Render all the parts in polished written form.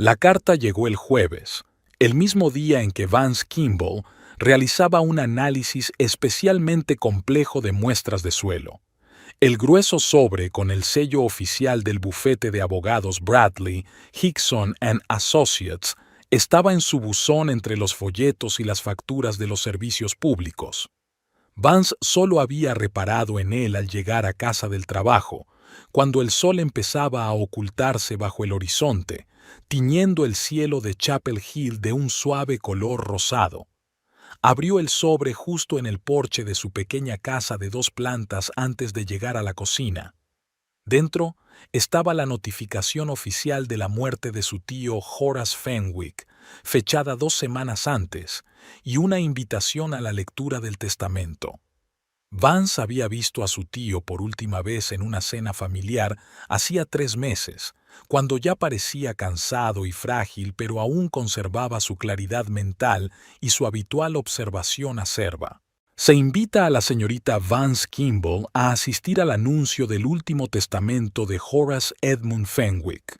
La carta llegó el jueves, el mismo día en que Vance Kimball realizaba un análisis especialmente complejo de muestras de suelo. El grueso sobre con el sello oficial del bufete de abogados Bradley, Hickson and Associates estaba en su buzón entre los folletos y las facturas de los servicios públicos. Vance solo había reparado en él al llegar a casa del trabajo, cuando el sol empezaba a ocultarse bajo el horizonte, tiñendo el cielo de Chapel Hill de un suave color rosado. Abrió el sobre justo en el porche de su pequeña casa de 2 plantas antes de llegar a la cocina. Dentro estaba la notificación oficial de la muerte de su tío Horace Fenwick, fechada 2 semanas antes, y una invitación a la lectura del testamento. Vance había visto a su tío por última vez en una cena familiar hacía 3 meses, cuando ya parecía cansado y frágil, pero aún conservaba su claridad mental y su habitual observación acerba. Se invita a la señorita Vance Kimball a asistir al anuncio del último testamento de Horace Edmund Fenwick.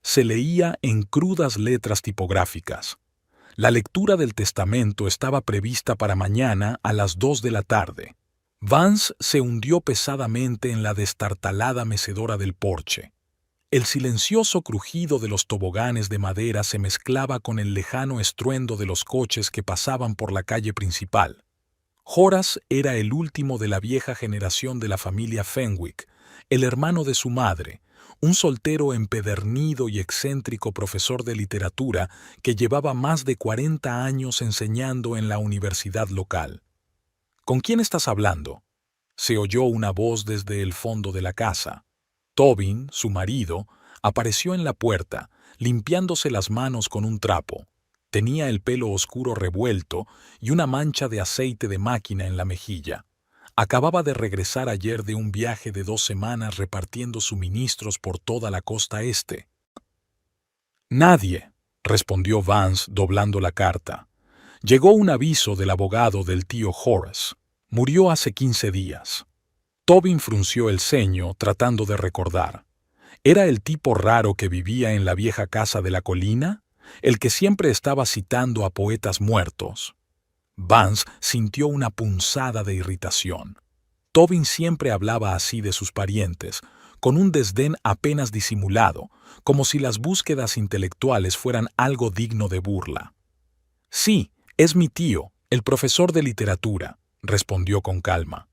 Se leía en crudas letras tipográficas. La lectura del testamento estaba prevista para mañana a las 2 de la tarde. Vance se hundió pesadamente en la destartalada mecedora del porche. El silencioso crujido de los toboganes de madera se mezclaba con el lejano estruendo de los coches que pasaban por la calle principal. Horace era el último de la vieja generación de la familia Fenwick, el hermano de su madre, un soltero empedernido y excéntrico profesor de literatura que llevaba más de 40 años enseñando en la universidad local. «¿Con quién estás hablando?», se oyó una voz desde el fondo de la casa. Tobin, su marido, apareció en la puerta, limpiándose las manos con un trapo. Tenía el pelo oscuro revuelto y una mancha de aceite de máquina en la mejilla. Acababa de regresar ayer de un viaje de 2 semanas repartiendo suministros por toda la costa este. «Nadie», respondió Vance doblando la carta. «Llegó un aviso del abogado del tío Horace. Murió hace 15 días». Tobin frunció el ceño tratando de recordar. ¿Era el tipo raro que vivía en la vieja casa de la colina? ¿El que siempre estaba citando a poetas muertos? Vance sintió una punzada de irritación. Tobin siempre hablaba así de sus parientes, con un desdén apenas disimulado, como si las búsquedas intelectuales fueran algo digno de burla. «Sí, es mi tío, el profesor de literatura», respondió con calma.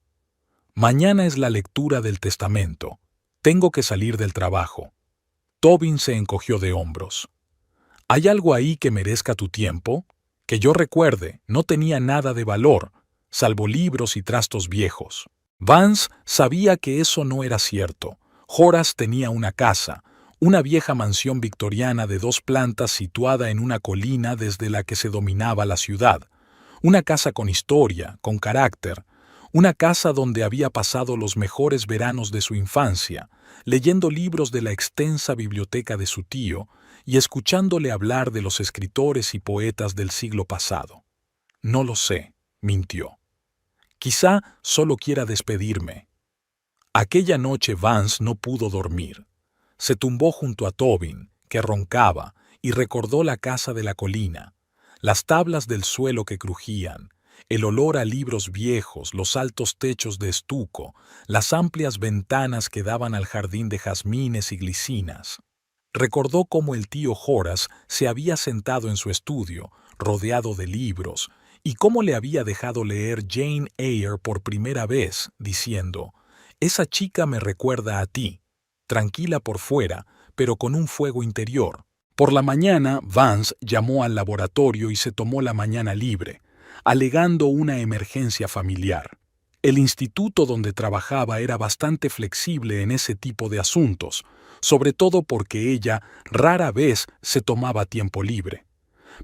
«Mañana es la lectura del testamento. Tengo que salir del trabajo». Tobin se encogió de hombros. «¿Hay algo ahí que merezca tu tiempo? Que yo recuerde, no tenía nada de valor, salvo libros y trastos viejos». Vance sabía que eso no era cierto. Horace tenía una casa, una vieja mansión victoriana de 2 plantas situada en una colina desde la que se dominaba la ciudad. Una casa con historia, con carácter. Una casa donde había pasado los mejores veranos de su infancia, leyendo libros de la extensa biblioteca de su tío y escuchándole hablar de los escritores y poetas del siglo pasado. «No lo sé», mintió. «Quizá solo quiera despedirme». Aquella noche Vance no pudo dormir. Se tumbó junto a Tobin, que roncaba, y recordó la casa de la colina, las tablas del suelo que crujían, el olor a libros viejos, los altos techos de estuco, las amplias ventanas que daban al jardín de jazmines y glicinas. Recordó cómo el tío Horace se había sentado en su estudio, rodeado de libros, y cómo le había dejado leer Jane Eyre por primera vez, diciendo: «Esa chica me recuerda a ti, tranquila por fuera, pero con un fuego interior». Por la mañana, Vance llamó al laboratorio y se tomó la mañana libre, alegando una emergencia familiar. El instituto donde trabajaba era bastante flexible en ese tipo de asuntos, sobre todo porque ella rara vez se tomaba tiempo libre.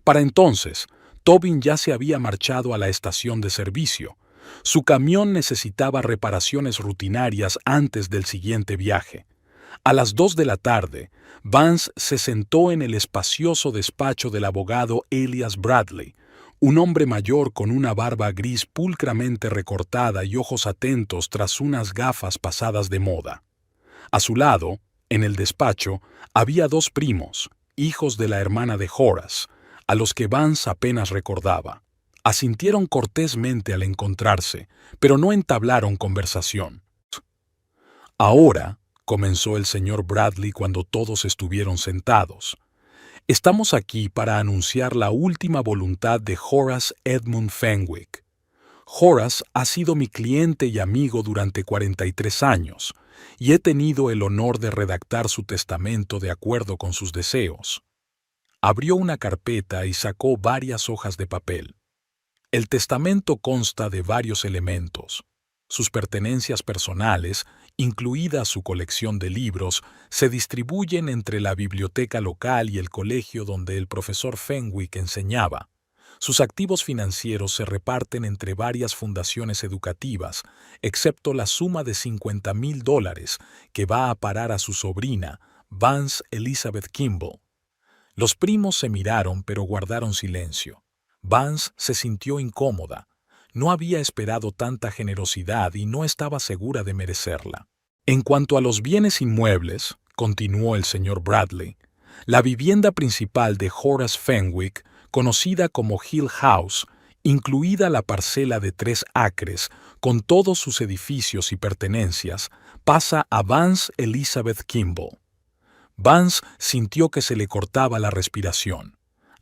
Para entonces, Tobin ya se había marchado a la estación de servicio. Su camión necesitaba reparaciones rutinarias antes del siguiente viaje. A las 2 de la tarde, Vance se sentó en el espacioso despacho del abogado Elias Bradley, un hombre mayor con una barba gris pulcramente recortada y ojos atentos tras unas gafas pasadas de moda. A su lado, en el despacho, había 2 primos, hijos de la hermana de Horace, a los que Vance apenas recordaba. Asintieron cortésmente al encontrarse, pero no entablaron conversación. Ahora, comenzó el señor Bradley cuando todos estuvieron sentados, estamos aquí para anunciar la última voluntad de Horace Edmund Fenwick. Horace ha sido mi cliente y amigo durante 43 años, y he tenido el honor de redactar su testamento de acuerdo con sus deseos. Abrió una carpeta y sacó varias hojas de papel. El testamento consta de varios elementos. Sus pertenencias personales, incluida su colección de libros, se distribuyen entre la biblioteca local y el colegio donde el profesor Fenwick enseñaba. Sus activos financieros se reparten entre varias fundaciones educativas, excepto la suma de $50,000 que va a parar a su sobrina, Vance Elizabeth Kimball. Los primos se miraron pero guardaron silencio. Vance se sintió incómoda. No había esperado tanta generosidad y no estaba segura de merecerla. En cuanto a los bienes inmuebles, continuó el señor Bradley, la vivienda principal de Horace Fenwick, conocida como Hill House, incluida la parcela de 3 acres, con todos sus edificios y pertenencias, pasa a Vance Elizabeth Kimball. Vance sintió que se le cortaba la respiración.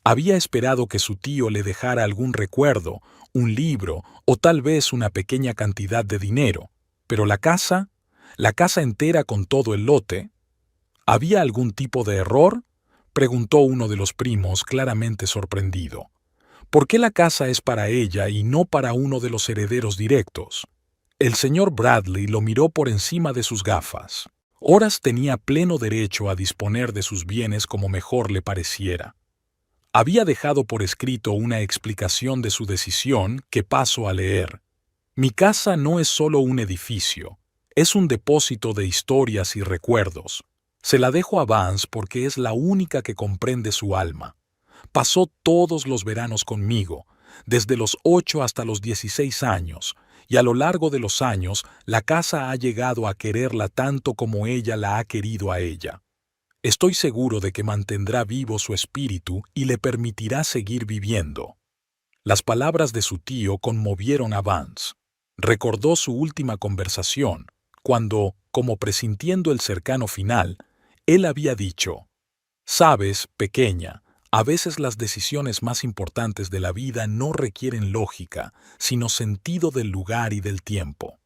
Había esperado que su tío le dejara algún recuerdo, un libro o tal vez una pequeña cantidad de dinero, pero la casa entera con todo el lote. ¿Había algún tipo de error?, preguntó uno de los primos, claramente sorprendido. ¿Por qué la casa es para ella y no para uno de los herederos directos? El señor Bradley lo miró por encima de sus gafas. Horace tenía pleno derecho a disponer de sus bienes como mejor le pareciera. Había dejado por escrito una explicación de su decisión que paso a leer. Mi casa no es solo un edificio, es un depósito de historias y recuerdos. Se la dejo a Vance porque es la única que comprende su alma. Pasó todos los veranos conmigo, desde los 8 hasta los 16 años, y a lo largo de los años la casa ha llegado a quererla tanto como ella la ha querido a ella. Estoy seguro de que mantendrá vivo su espíritu y le permitirá seguir viviendo. Las palabras de su tío conmovieron a Vance. Recordó su última conversación, cuando, como presintiendo el cercano final, él había dicho: «Sabes, pequeña, a veces las decisiones más importantes de la vida no requieren lógica, sino sentido del lugar y del tiempo».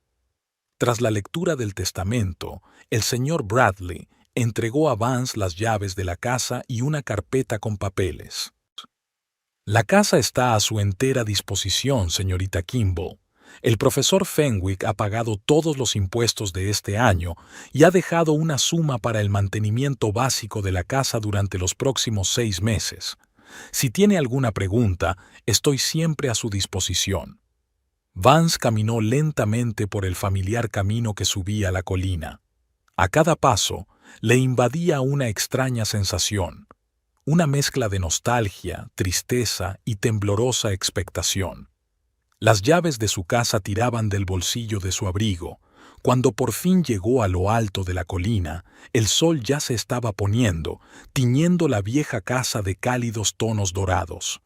Tras la lectura del testamento, el señor Bradley entregó a Vance las llaves de la casa y una carpeta con papeles. «La casa está a su entera disposición, señorita Kimball. El profesor Fenwick ha pagado todos los impuestos de este año y ha dejado una suma para el mantenimiento básico de la casa durante los próximos 6 meses. Si tiene alguna pregunta, estoy siempre a su disposición». Vance caminó lentamente por el familiar camino que subía a la colina. A cada paso, le invadía una extraña sensación, una mezcla de nostalgia, tristeza y temblorosa expectación. Las llaves de su casa tiraban del bolsillo de su abrigo. Cuando por fin llegó a lo alto de la colina, el sol ya se estaba poniendo, tiñendo la vieja casa de cálidos tonos dorados.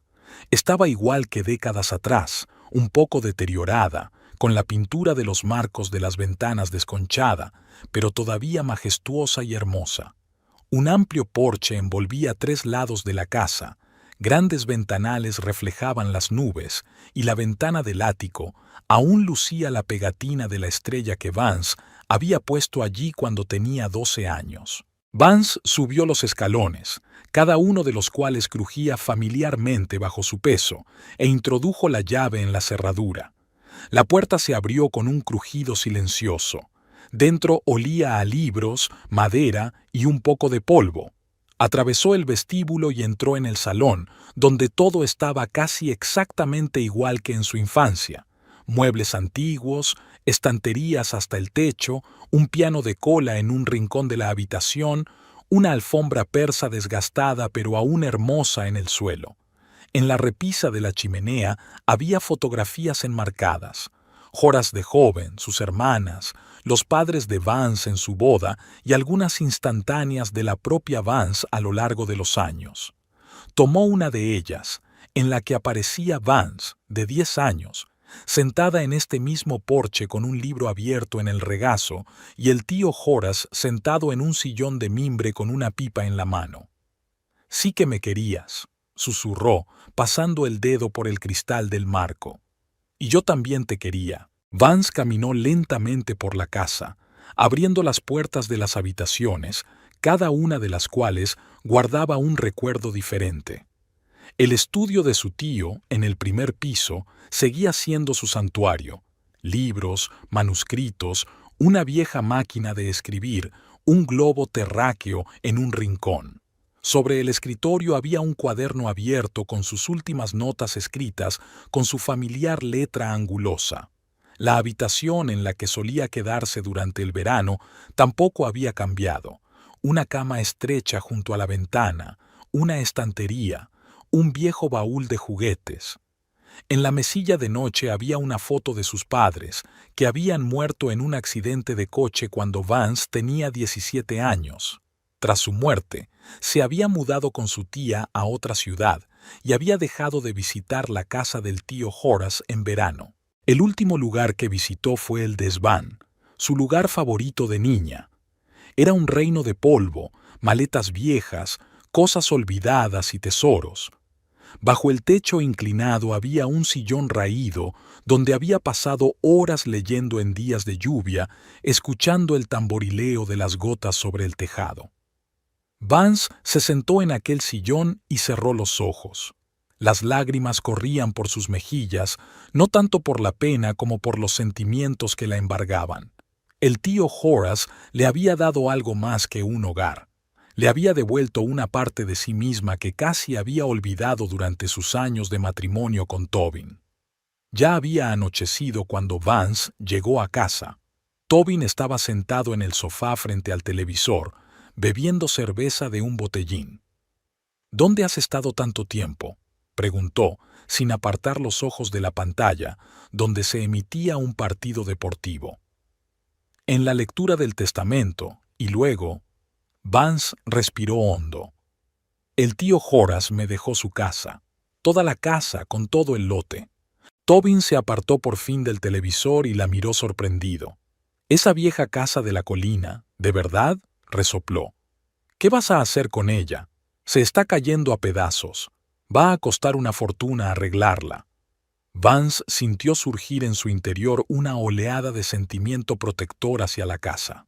Estaba igual que décadas atrás, un poco deteriorada, con la pintura de los marcos de las ventanas desconchada, pero todavía majestuosa y hermosa. Un amplio porche envolvía 3 lados de la casa, grandes ventanales reflejaban las nubes, y la ventana del ático aún lucía la pegatina de la estrella que Vance había puesto allí cuando tenía 12 años. Vance subió los escalones, cada uno de los cuales crujía familiarmente bajo su peso, e introdujo la llave en la cerradura. La puerta se abrió con un crujido silencioso. Dentro olía a libros, madera y un poco de polvo. Atravesó el vestíbulo y entró en el salón, donde todo estaba casi exactamente igual que en su infancia. Muebles antiguos, estanterías hasta el techo, un piano de cola en un rincón de la habitación, una alfombra persa desgastada pero aún hermosa en el suelo. En la repisa de la chimenea había fotografías enmarcadas. Horace de joven, sus hermanas, los padres de Vance en su boda y algunas instantáneas de la propia Vance a lo largo de los años. Tomó una de ellas, en la que aparecía Vance, de 10 años, sentada en este mismo porche con un libro abierto en el regazo y el tío Horace sentado en un sillón de mimbre con una pipa en la mano. «Sí que me querías», susurró, pasando el dedo por el cristal del marco. «Y yo también te quería». Vance caminó lentamente por la casa, abriendo las puertas de las habitaciones, cada una de las cuales guardaba un recuerdo diferente. El estudio de su tío, en el primer piso, seguía siendo su santuario. Libros, manuscritos, una vieja máquina de escribir, un globo terráqueo en un rincón. Sobre el escritorio había un cuaderno abierto con sus últimas notas escritas con su familiar letra angulosa. La habitación en la que solía quedarse durante el verano tampoco había cambiado. Una cama estrecha junto a la ventana, una estantería, un viejo baúl de juguetes. En la mesilla de noche había una foto de sus padres, que habían muerto en un accidente de coche cuando Vance tenía 17 años. Tras su muerte, se había mudado con su tía a otra ciudad y había dejado de visitar la casa del tío Horace en verano. El último lugar que visitó fue el desván, su lugar favorito de niña. Era un reino de polvo, maletas viejas, cosas olvidadas y tesoros. Bajo el techo inclinado había un sillón raído donde había pasado horas leyendo en días de lluvia, escuchando el tamborileo de las gotas sobre el tejado. Vance se sentó en aquel sillón y cerró los ojos. Las lágrimas corrían por sus mejillas, no tanto por la pena como por los sentimientos que la embargaban. El tío Horace le había dado algo más que un hogar. Le había devuelto una parte de sí misma que casi había olvidado durante sus años de matrimonio con Tobin. Ya había anochecido cuando Vance llegó a casa. Tobin estaba sentado en el sofá frente al televisor, bebiendo cerveza de un botellín. «¿Dónde has estado tanto tiempo?», preguntó, sin apartar los ojos de la pantalla, donde se emitía un partido deportivo. «En la lectura del testamento, y luego...». Vance respiró hondo. «El tío Horace me dejó su casa, toda la casa con todo el lote». Tobin se apartó por fin del televisor y la miró sorprendido. «Esa vieja casa de la colina, ¿de verdad?», resopló. «¿Qué vas a hacer con ella? Se está cayendo a pedazos. Va a costar una fortuna arreglarla». Vance sintió surgir en su interior una oleada de sentimiento protector hacia la casa.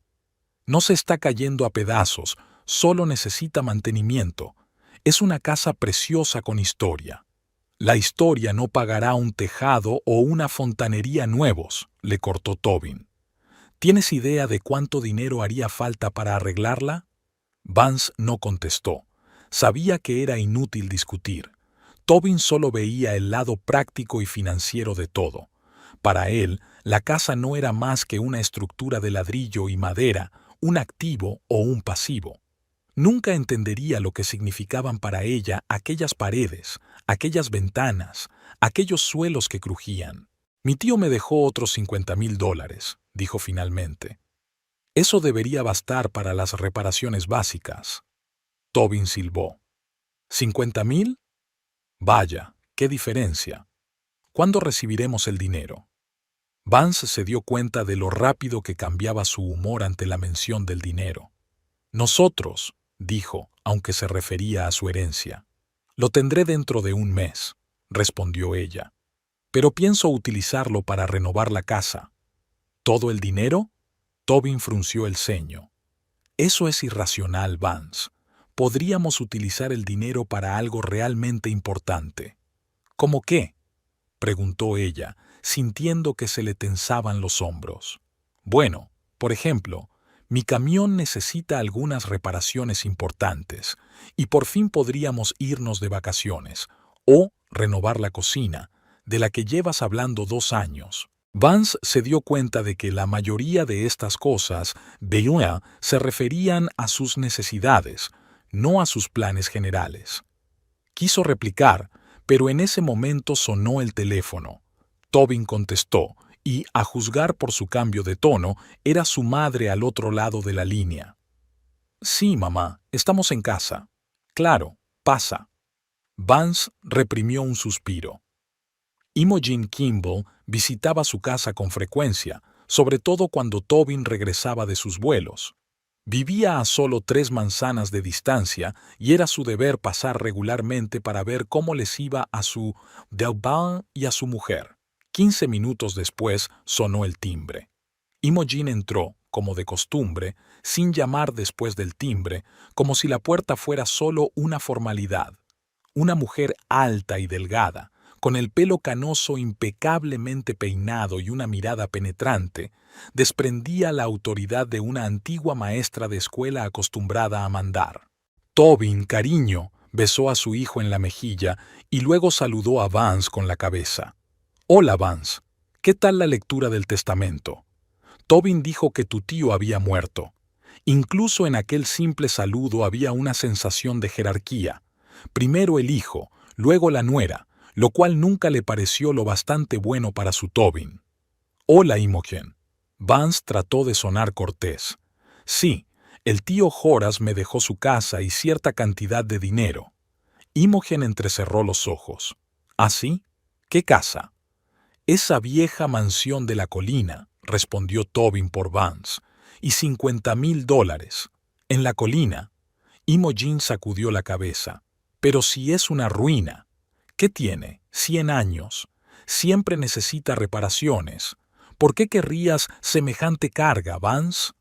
«No se está cayendo a pedazos, solo necesita mantenimiento. Es una casa preciosa con historia». «La historia no pagará un tejado o una fontanería nuevos», le cortó Tobin. «¿Tienes idea de cuánto dinero haría falta para arreglarla?». Vance no contestó. Sabía que era inútil discutir. Tobin solo veía el lado práctico y financiero de todo. Para él, la casa no era más que una estructura de ladrillo y madera, un activo o un pasivo. Nunca entendería lo que significaban para ella aquellas paredes, aquellas ventanas, aquellos suelos que crujían. «Mi tío me dejó otros $50,000», dijo finalmente. «Eso debería bastar para las reparaciones básicas». Tobin silbó. «¿50,000? Vaya, qué diferencia. ¿Cuándo recibiremos el dinero?». Vance se dio cuenta de lo rápido que cambiaba su humor ante la mención del dinero. «Nosotros», dijo, aunque se refería a su herencia. «Lo tendré dentro de un mes», respondió ella. «Pero pienso utilizarlo para renovar la casa». «¿Todo el dinero?». Tobin frunció el ceño. «Eso es irracional, Vance. Podríamos utilizar el dinero para algo realmente importante». «¿Cómo qué?», preguntó ella, sintiendo que se le tensaban los hombros. «Bueno, por ejemplo, mi camión necesita algunas reparaciones importantes y por fin podríamos irnos de vacaciones o renovar la cocina, de la que llevas hablando 2 años». Vance se dio cuenta de que la mayoría de estas cosas se referían a sus necesidades, no a sus planes generales. Quiso replicar, pero en ese momento sonó el teléfono. Tobin contestó y, a juzgar por su cambio de tono, era su madre al otro lado de la línea. «Sí, mamá, estamos en casa». «Claro, pasa». Vance reprimió un suspiro. Imogen Kimball visitaba su casa con frecuencia, sobre todo cuando Tobin regresaba de sus vuelos. Vivía a solo 3 manzanas de distancia y era su deber pasar regularmente para ver cómo les iba a su Delban y a su mujer. 15 minutos después sonó el timbre. Imogen entró, como de costumbre, sin llamar después del timbre, como si la puerta fuera solo una formalidad. Una mujer alta y delgada, con el pelo canoso impecablemente peinado y una mirada penetrante, desprendía la autoridad de una antigua maestra de escuela acostumbrada a mandar. «Tobin, cariño», besó a su hijo en la mejilla y luego saludó a Vance con la cabeza. «Hola, Vance. ¿Qué tal la lectura del testamento?» Tobin dijo que tu tío había muerto. Incluso en aquel simple saludo había una sensación de jerarquía. Primero el hijo, luego la nuera, lo cual nunca le pareció lo bastante bueno para su Tobin. «Hola, Imogen». Vance trató de sonar cortés. «Sí, el tío Horace me dejó su casa y cierta cantidad de dinero». Imogen entrecerró los ojos. «¿Ah, sí? ¿Qué casa?» «Esa vieja mansión de la colina», respondió Tobin por Vance, «y $50,000. ¿En la colina?» Imogen sacudió la cabeza. «Pero si es una ruina. ¿Qué tiene? 100 años. Siempre necesita reparaciones. ¿Por qué querrías semejante carga, Vance?»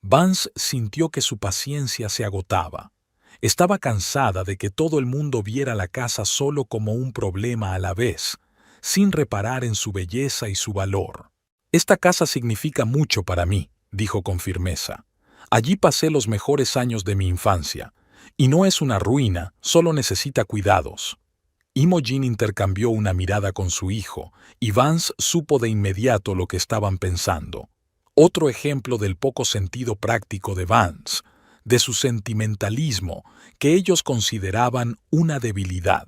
Vance sintió que su paciencia se agotaba. Estaba cansada de que todo el mundo viera la casa solo como un problema a la vez, sin reparar en su belleza y su valor. «Esta casa significa mucho para mí», dijo con firmeza. «Allí pasé los mejores años de mi infancia. Y no es una ruina, solo necesita cuidados». Imogen intercambió una mirada con su hijo, y Vance supo de inmediato lo que estaban pensando. Otro ejemplo del poco sentido práctico de Vance, de su sentimentalismo, que ellos consideraban una debilidad.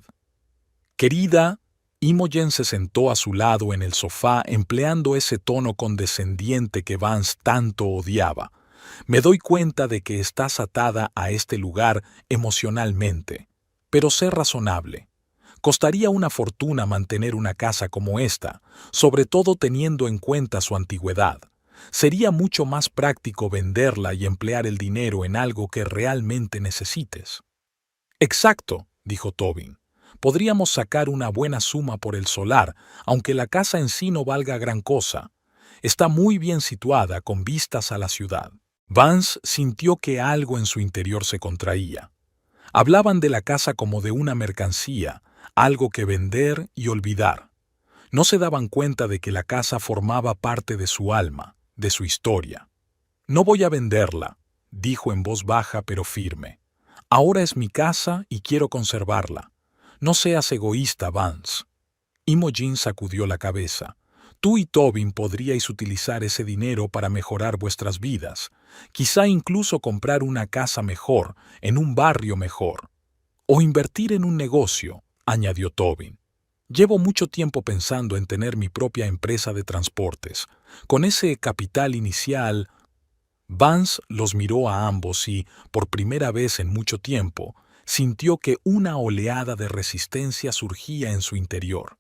«Querida», Imogen se sentó a su lado en el sofá empleando ese tono condescendiente que Vance tanto odiaba. «Me doy cuenta de que estás atada a este lugar emocionalmente, pero sé razonable. Costaría una fortuna mantener una casa como esta, sobre todo teniendo en cuenta su antigüedad. Sería mucho más práctico venderla y emplear el dinero en algo que realmente necesites». «Exacto», dijo Tobin. «Podríamos sacar una buena suma por el solar, aunque la casa en sí no valga gran cosa. Está muy bien situada con vistas a la ciudad». Vance sintió que algo en su interior se contraía. Hablaban de la casa como de una mercancía, algo que vender y olvidar. No se daban cuenta de que la casa formaba parte de su alma, de su historia. «No voy a venderla», dijo en voz baja pero firme. «Ahora es mi casa y quiero conservarla. No seas egoísta, Vance». Imogen sacudió la cabeza. «Tú y Tobin podríais utilizar ese dinero para mejorar vuestras vidas, quizá incluso comprar una casa mejor, en un barrio mejor. O invertir en un negocio», añadió Tobin. «Llevo mucho tiempo pensando en tener mi propia empresa de transportes. Con ese capital inicial...» Vance los miró a ambos y, por primera vez en mucho tiempo, sintió que una oleada de resistencia surgía en su interior.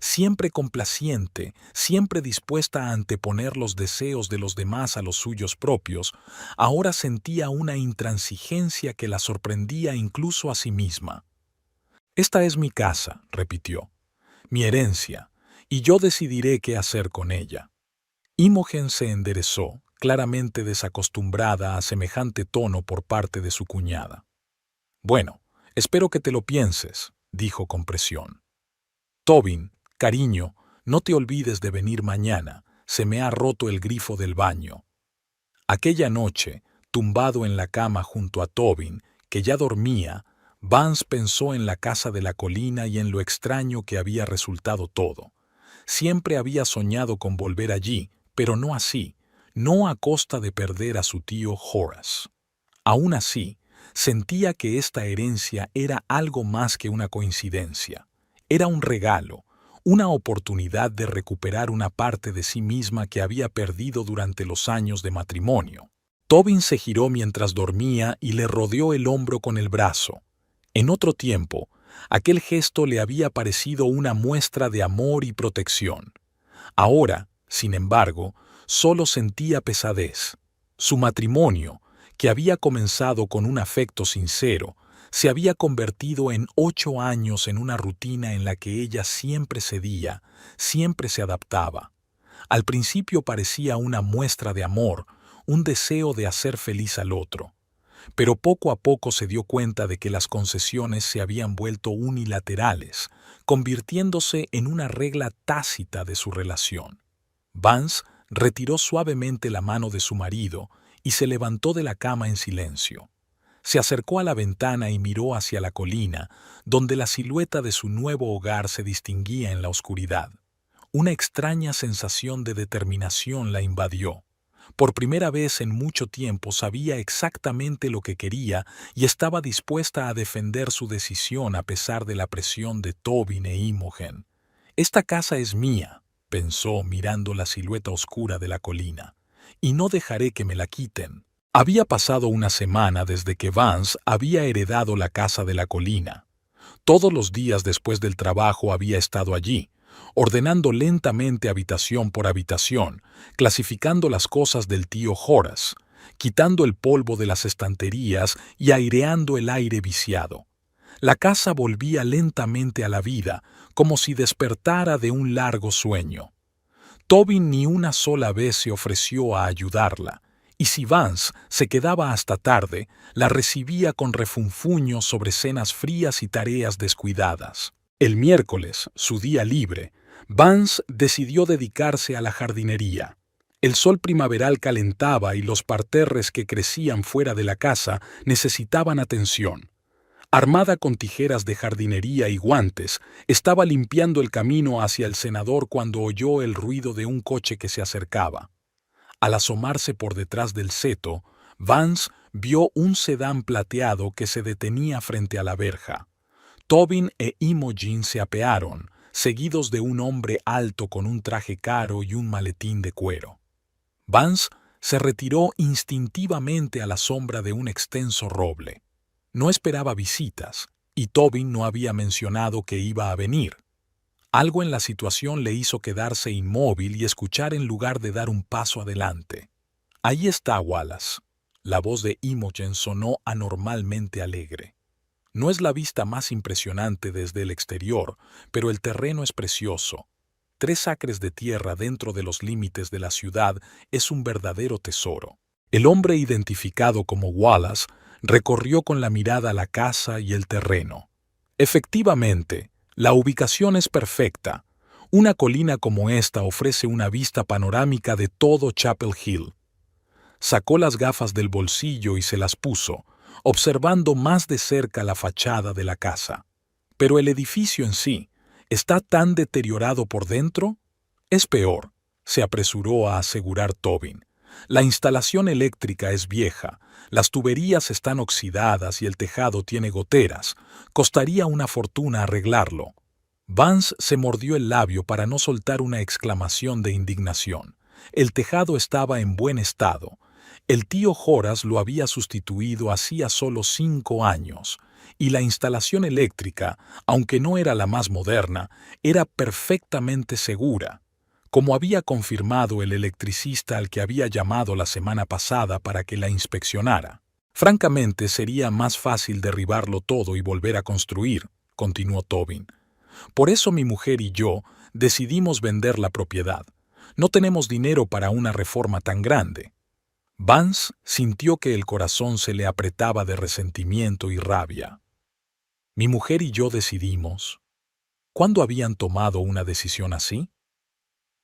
Siempre complaciente, siempre dispuesta a anteponer los deseos de los demás a los suyos propios, ahora sentía una intransigencia que la sorprendía incluso a sí misma. «Esta es mi casa», repitió, «mi herencia, y yo decidiré qué hacer con ella». Imogen se enderezó, claramente desacostumbrada a semejante tono por parte de su cuñada. «Bueno, espero que te lo pienses», dijo con presión. «Tobin, cariño, no te olvides de venir mañana, se me ha roto el grifo del baño». Aquella noche, tumbado en la cama junto a Tobin, que ya dormía, Vance pensó en la casa de la colina y en lo extraño que había resultado todo. Siempre había soñado con volver allí, pero no así, no a costa de perder a su tío Horace. Aún así, sentía que esta herencia era algo más que una coincidencia. Era un regalo, una oportunidad de recuperar una parte de sí misma que había perdido durante los años de matrimonio. Tobin se giró mientras dormía y le rodeó el hombro con el brazo. En otro tiempo, aquel gesto le había parecido una muestra de amor y protección. Ahora, sin embargo, solo sentía pesadez. Su matrimonio, que había comenzado con un afecto sincero, se había convertido en 8 años en una rutina en la que ella siempre cedía, siempre se adaptaba. Al principio parecía una muestra de amor, un deseo de hacer feliz al otro. Pero poco a poco se dio cuenta de que las concesiones se habían vuelto unilaterales, convirtiéndose en una regla tácita de su relación. Vance retiró suavemente la mano de su marido y se levantó de la cama en silencio. Se acercó a la ventana y miró hacia la colina, donde la silueta de su nuevo hogar se distinguía en la oscuridad. Una extraña sensación de determinación la invadió. Por primera vez en mucho tiempo sabía exactamente lo que quería y estaba dispuesta a defender su decisión a pesar de la presión de Tobin e Imogen. «Esta casa es mía», pensó mirando la silueta oscura de la colina, «y no dejaré que me la quiten». Había pasado una semana desde que Vance había heredado la casa de la colina. Todos los días después del trabajo había estado allí, ordenando lentamente habitación por habitación, clasificando las cosas del tío Horace, quitando el polvo de las estanterías y aireando el aire viciado. La casa volvía lentamente a la vida, como si despertara de un largo sueño. Tobin ni una sola vez se ofreció a ayudarla, y si Vance se quedaba hasta tarde, la recibía con refunfuños sobre cenas frías y tareas descuidadas. El miércoles, su día libre, Vance decidió dedicarse a la jardinería. El sol primaveral calentaba y los parterres que crecían fuera de la casa necesitaban atención. Armada con tijeras de jardinería y guantes, estaba limpiando el camino hacia el cenador cuando oyó el ruido de un coche que se acercaba. Al asomarse por detrás del seto, Vance vio un sedán plateado que se detenía frente a la verja. Tobin e Imogen se apearon, seguidos de un hombre alto con un traje caro y un maletín de cuero. Vance se retiró instintivamente a la sombra de un extenso roble. No esperaba visitas, y Tobin no había mencionado que iba a venir. Algo en la situación le hizo quedarse inmóvil y escuchar en lugar de dar un paso adelante. «Ahí está Wallace». La voz de Imogen sonó anormalmente alegre. No es la vista más impresionante desde el exterior, pero el terreno es precioso. 3 acres de tierra dentro de los límites de la ciudad es un verdadero tesoro. El hombre identificado como Wallace recorrió con la mirada la casa y el terreno. Efectivamente, la ubicación es perfecta. Una colina como esta ofrece una vista panorámica de todo Chapel Hill. Sacó las gafas del bolsillo y se las puso, observando más de cerca la fachada de la casa. Pero el edificio en sí, ¿está tan deteriorado por dentro? Es peor, se apresuró a asegurar Tobin. La instalación eléctrica es vieja, las tuberías están oxidadas y el tejado tiene goteras. Costaría una fortuna arreglarlo. Vance se mordió el labio para no soltar una exclamación de indignación. El tejado estaba en buen estado. El tío Horace lo había sustituido hacía solo 5 años, y la instalación eléctrica, aunque no era la más moderna, era perfectamente segura, como había confirmado el electricista al que había llamado la semana pasada para que la inspeccionara. Francamente, sería más fácil derribarlo todo y volver a construir, continuó Tobin. Por eso mi mujer y yo decidimos vender la propiedad. No tenemos dinero para una reforma tan grande. Vance sintió que el corazón se le apretaba de resentimiento y rabia. Mi mujer y yo decidimos. ¿Cuándo habían tomado una decisión así?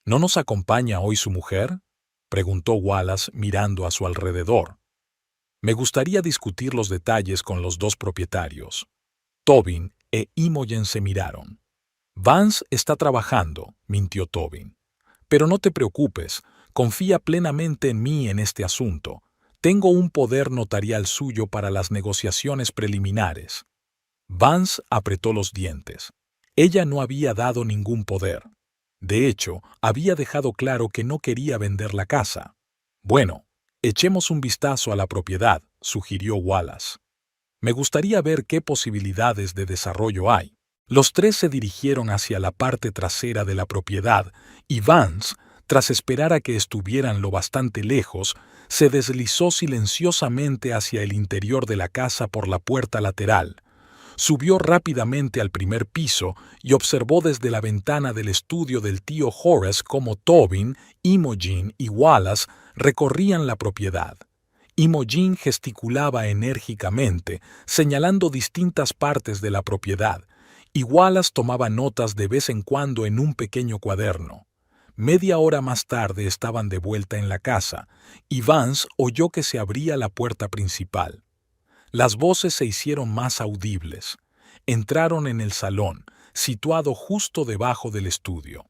¿No nos acompaña hoy su mujer?, preguntó Wallace mirando a su alrededor. Me gustaría discutir los detalles con los 2 propietarios. Tobin e Imogen se miraron. Vance está trabajando, mintió Tobin. Pero no te preocupes, confía plenamente en mí en este asunto. Tengo un poder notarial suyo para las negociaciones preliminares. Vance apretó los dientes. Ella no había dado ningún poder. De hecho, había dejado claro que no quería vender la casa. Bueno, echemos un vistazo a la propiedad, sugirió Wallace. Me gustaría ver qué posibilidades de desarrollo hay. Los tres se dirigieron hacia la parte trasera de la propiedad y Vance, tras esperar a que estuvieran lo bastante lejos, se deslizó silenciosamente hacia el interior de la casa por la puerta lateral. Subió rápidamente al primer piso y observó desde la ventana del estudio del tío Horace cómo Tobin, Imogen y Wallace recorrían la propiedad. Imogen gesticulaba enérgicamente, señalando distintas partes de la propiedad, y Wallace tomaba notas de vez en cuando en un pequeño cuaderno. Media hora más tarde estaban de vuelta en la casa, y Vance oyó que se abría la puerta principal. Las voces se hicieron más audibles. Entraron en el salón, situado justo debajo del estudio.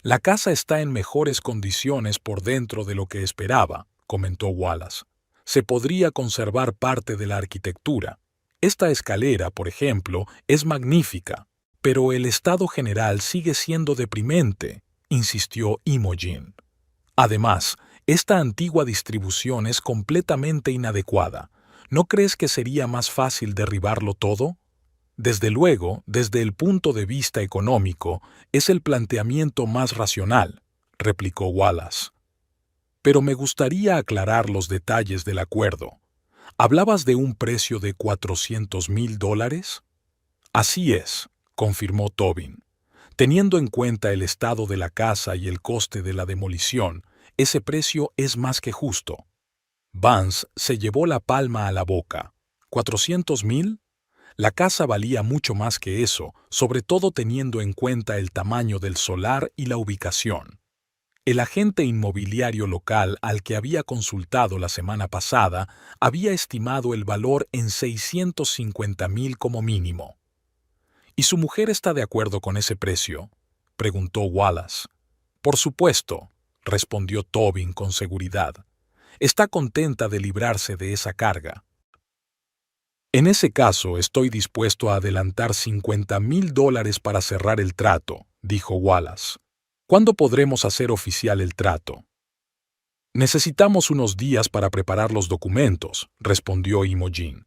La casa está en mejores condiciones por dentro de lo que esperaba, comentó Wallace. Se podría conservar parte de la arquitectura. Esta escalera, por ejemplo, es magnífica, pero el estado general sigue siendo deprimente, insistió Imogen. Además, esta antigua distribución es completamente inadecuada. ¿No crees que sería más fácil derribarlo todo? Desde luego, desde el punto de vista económico, es el planteamiento más racional, replicó Wallace. Pero me gustaría aclarar los detalles del acuerdo. ¿Hablabas de un precio de $400,000? Así es, confirmó Tobin. Teniendo en cuenta el estado de la casa y el coste de la demolición, ese precio es más que justo. Vance se llevó la palma a la boca. ¿400,000? La casa valía mucho más que eso, sobre todo teniendo en cuenta el tamaño del solar y la ubicación. El agente inmobiliario local al que había consultado la semana pasada había estimado el valor en 650,000 como mínimo. ¿Y su mujer está de acuerdo con ese precio?, preguntó Wallace. Por supuesto, respondió Tobin con seguridad. Está contenta de librarse de esa carga. En ese caso, estoy dispuesto a adelantar $50,000 para cerrar el trato, dijo Wallace. ¿Cuándo podremos hacer oficial el trato? Necesitamos unos días para preparar los documentos, respondió Imogen.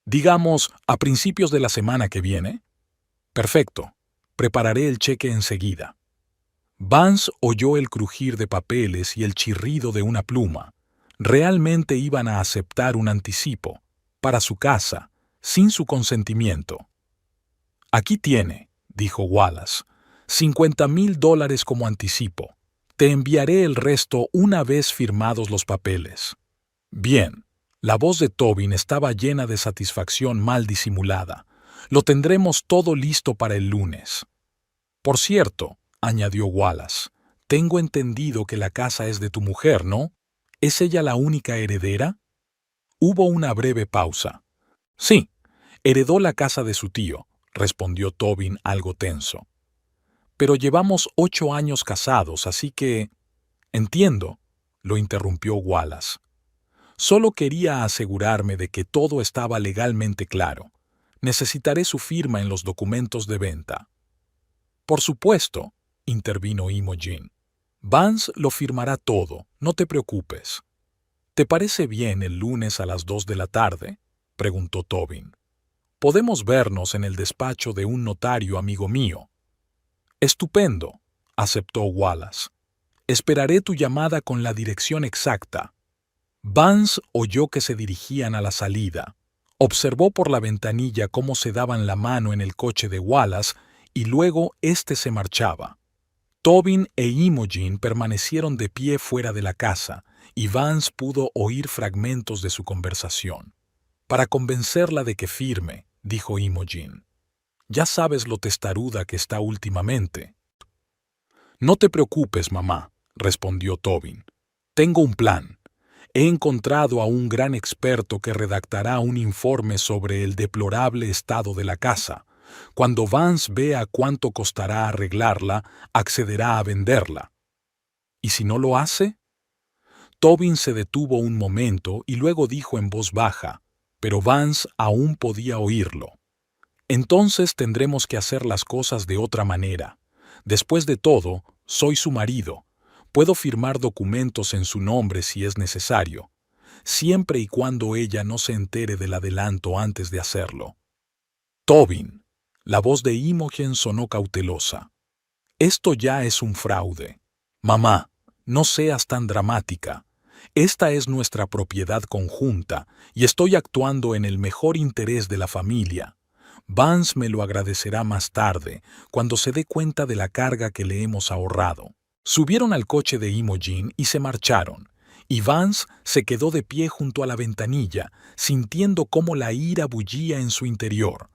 Digamos, a principios de la semana que viene. Perfecto. Prepararé el cheque enseguida. Vance oyó el crujir de papeles y el chirrido de una pluma. Realmente iban a aceptar un anticipo, para su casa, sin su consentimiento. Aquí tiene, dijo Wallace, $50,000 como anticipo. Te enviaré el resto una vez firmados los papeles. Bien, la voz de Tobin estaba llena de satisfacción mal disimulada. Lo tendremos todo listo para el lunes. Por cierto, añadió Wallace, tengo entendido que la casa es de tu mujer, ¿no? ¿Es ella la única heredera? Hubo una breve pausa. Sí, heredó la casa de su tío, respondió Tobin algo tenso. Pero llevamos 8 años casados, así que... Entiendo, lo interrumpió Wallace. Solo quería asegurarme de que todo estaba legalmente claro. Necesitaré su firma en los documentos de venta. Por supuesto, intervino Imogen. Vance lo firmará todo, no te preocupes. ¿Te parece bien el lunes a las 2 de la tarde? Preguntó Tobin. Podemos vernos en el despacho de un notario amigo mío. Estupendo, aceptó Wallace. Esperaré tu llamada con la dirección exacta. Vance oyó que se dirigían a la salida. Observó por la ventanilla cómo se daban la mano en el coche de Wallace y luego éste se marchaba. Tobin e Imogen permanecieron de pie fuera de la casa y Vance pudo oír fragmentos de su conversación. Para convencerla de que firme, dijo Imogen. Ya sabes lo testaruda que está últimamente. No te preocupes, mamá, respondió Tobin. Tengo un plan. He encontrado a un gran experto que redactará un informe sobre el deplorable estado de la casa. Cuando Vance vea cuánto costará arreglarla, accederá a venderla. ¿Y si no lo hace? Tobin se detuvo un momento y luego dijo en voz baja, pero Vance aún podía oírlo. Entonces tendremos que hacer las cosas de otra manera. Después de todo, soy su marido. Puedo firmar documentos en su nombre si es necesario, siempre y cuando ella no se entere del adelanto antes de hacerlo. Tobin. La voz de Imogen sonó cautelosa. Esto ya es un fraude. Mamá, no seas tan dramática. Esta es nuestra propiedad conjunta y estoy actuando en el mejor interés de la familia. Vance me lo agradecerá más tarde, cuando se dé cuenta de la carga que le hemos ahorrado. Subieron al coche de Imogen y se marcharon, y Vance se quedó de pie junto a la ventanilla, sintiendo cómo la ira bullía en su interior.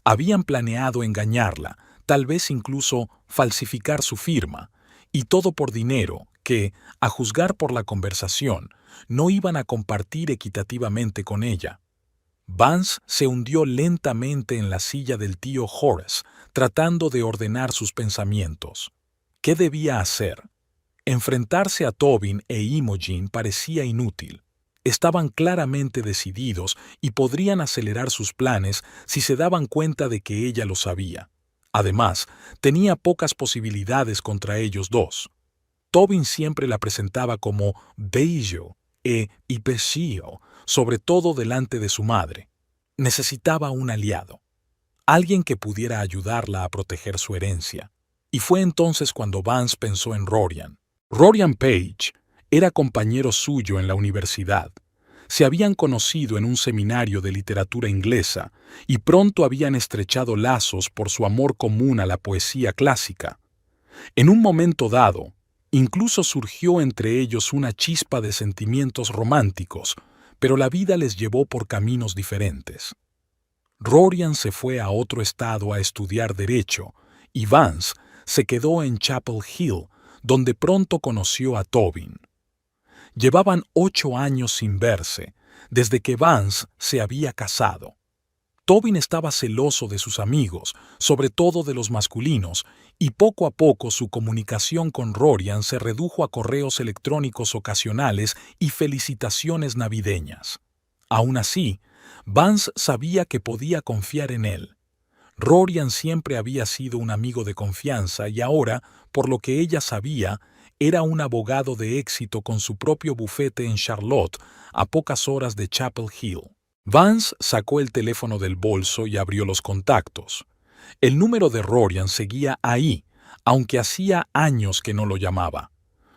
Habían planeado engañarla, tal vez incluso falsificar su firma, y todo por dinero que, a juzgar por la conversación, no iban a compartir equitativamente con ella. Vance se hundió lentamente en la silla del tío Horace, tratando de ordenar sus pensamientos. ¿Qué debía hacer? Enfrentarse a Tobin e Imogen parecía inútil. Estaban claramente decididos y podrían acelerar sus planes si se daban cuenta de que ella lo sabía. Además, tenía pocas posibilidades contra ellos dos. Tobin siempre la presentaba como bello e imbécil, sobre todo delante de su madre. Necesitaba un aliado, alguien que pudiera ayudarla a proteger su herencia. Y fue entonces cuando Vance pensó en Rorian. Rorian Page era compañero suyo en la universidad. Se habían conocido en un seminario de literatura inglesa y pronto habían estrechado lazos por su amor común a la poesía clásica. En un momento dado, incluso surgió entre ellos una chispa de sentimientos románticos, pero la vida les llevó por caminos diferentes. Rorian se fue a otro estado a estudiar Derecho y Vance se quedó en Chapel Hill, donde pronto conoció a Tobin. Llevaban 8 años sin verse, desde que Vance se había casado. Tobin estaba celoso de sus amigos, sobre todo de los masculinos, y poco a poco su comunicación con Rorian se redujo a correos electrónicos ocasionales y felicitaciones navideñas. Aún así, Vance sabía que podía confiar en él. Rorian siempre había sido un amigo de confianza y ahora, por lo que ella sabía, era un abogado de éxito con su propio bufete en Charlotte, a pocas horas de Chapel Hill. Vance sacó el teléfono del bolso y abrió los contactos. El número de Rorian seguía ahí, aunque hacía años que no lo llamaba.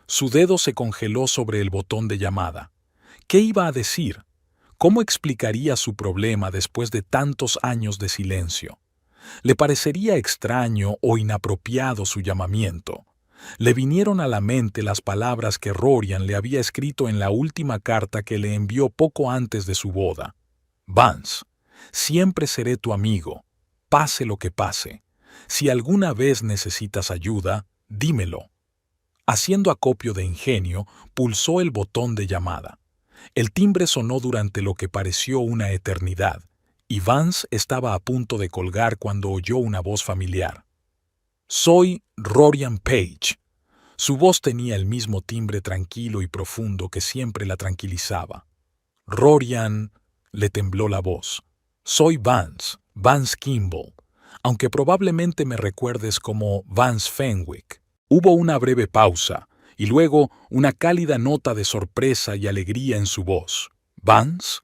Su dedo se congeló sobre el botón de llamada. ¿Qué iba a decir? ¿Cómo explicaría su problema después de tantos años de silencio? Le parecería extraño o inapropiado su llamamiento. Le vinieron a la mente las palabras que Rorian le había escrito en la última carta que le envió poco antes de su boda. Vance, siempre seré tu amigo, pase lo que pase. Si alguna vez necesitas ayuda, dímelo. Haciendo acopio de ingenio, pulsó el botón de llamada. El timbre sonó durante lo que pareció una eternidad, y Vance estaba a punto de colgar cuando oyó una voz familiar. «Soy Rorian Page». Su voz tenía el mismo timbre tranquilo y profundo que siempre la tranquilizaba. «Rorian», le tembló la voz. «Soy Vance, Vance Kimball, aunque probablemente me recuerdes como Vance Fenwick». Hubo una breve pausa, y luego una cálida nota de sorpresa y alegría en su voz. «¿Vance?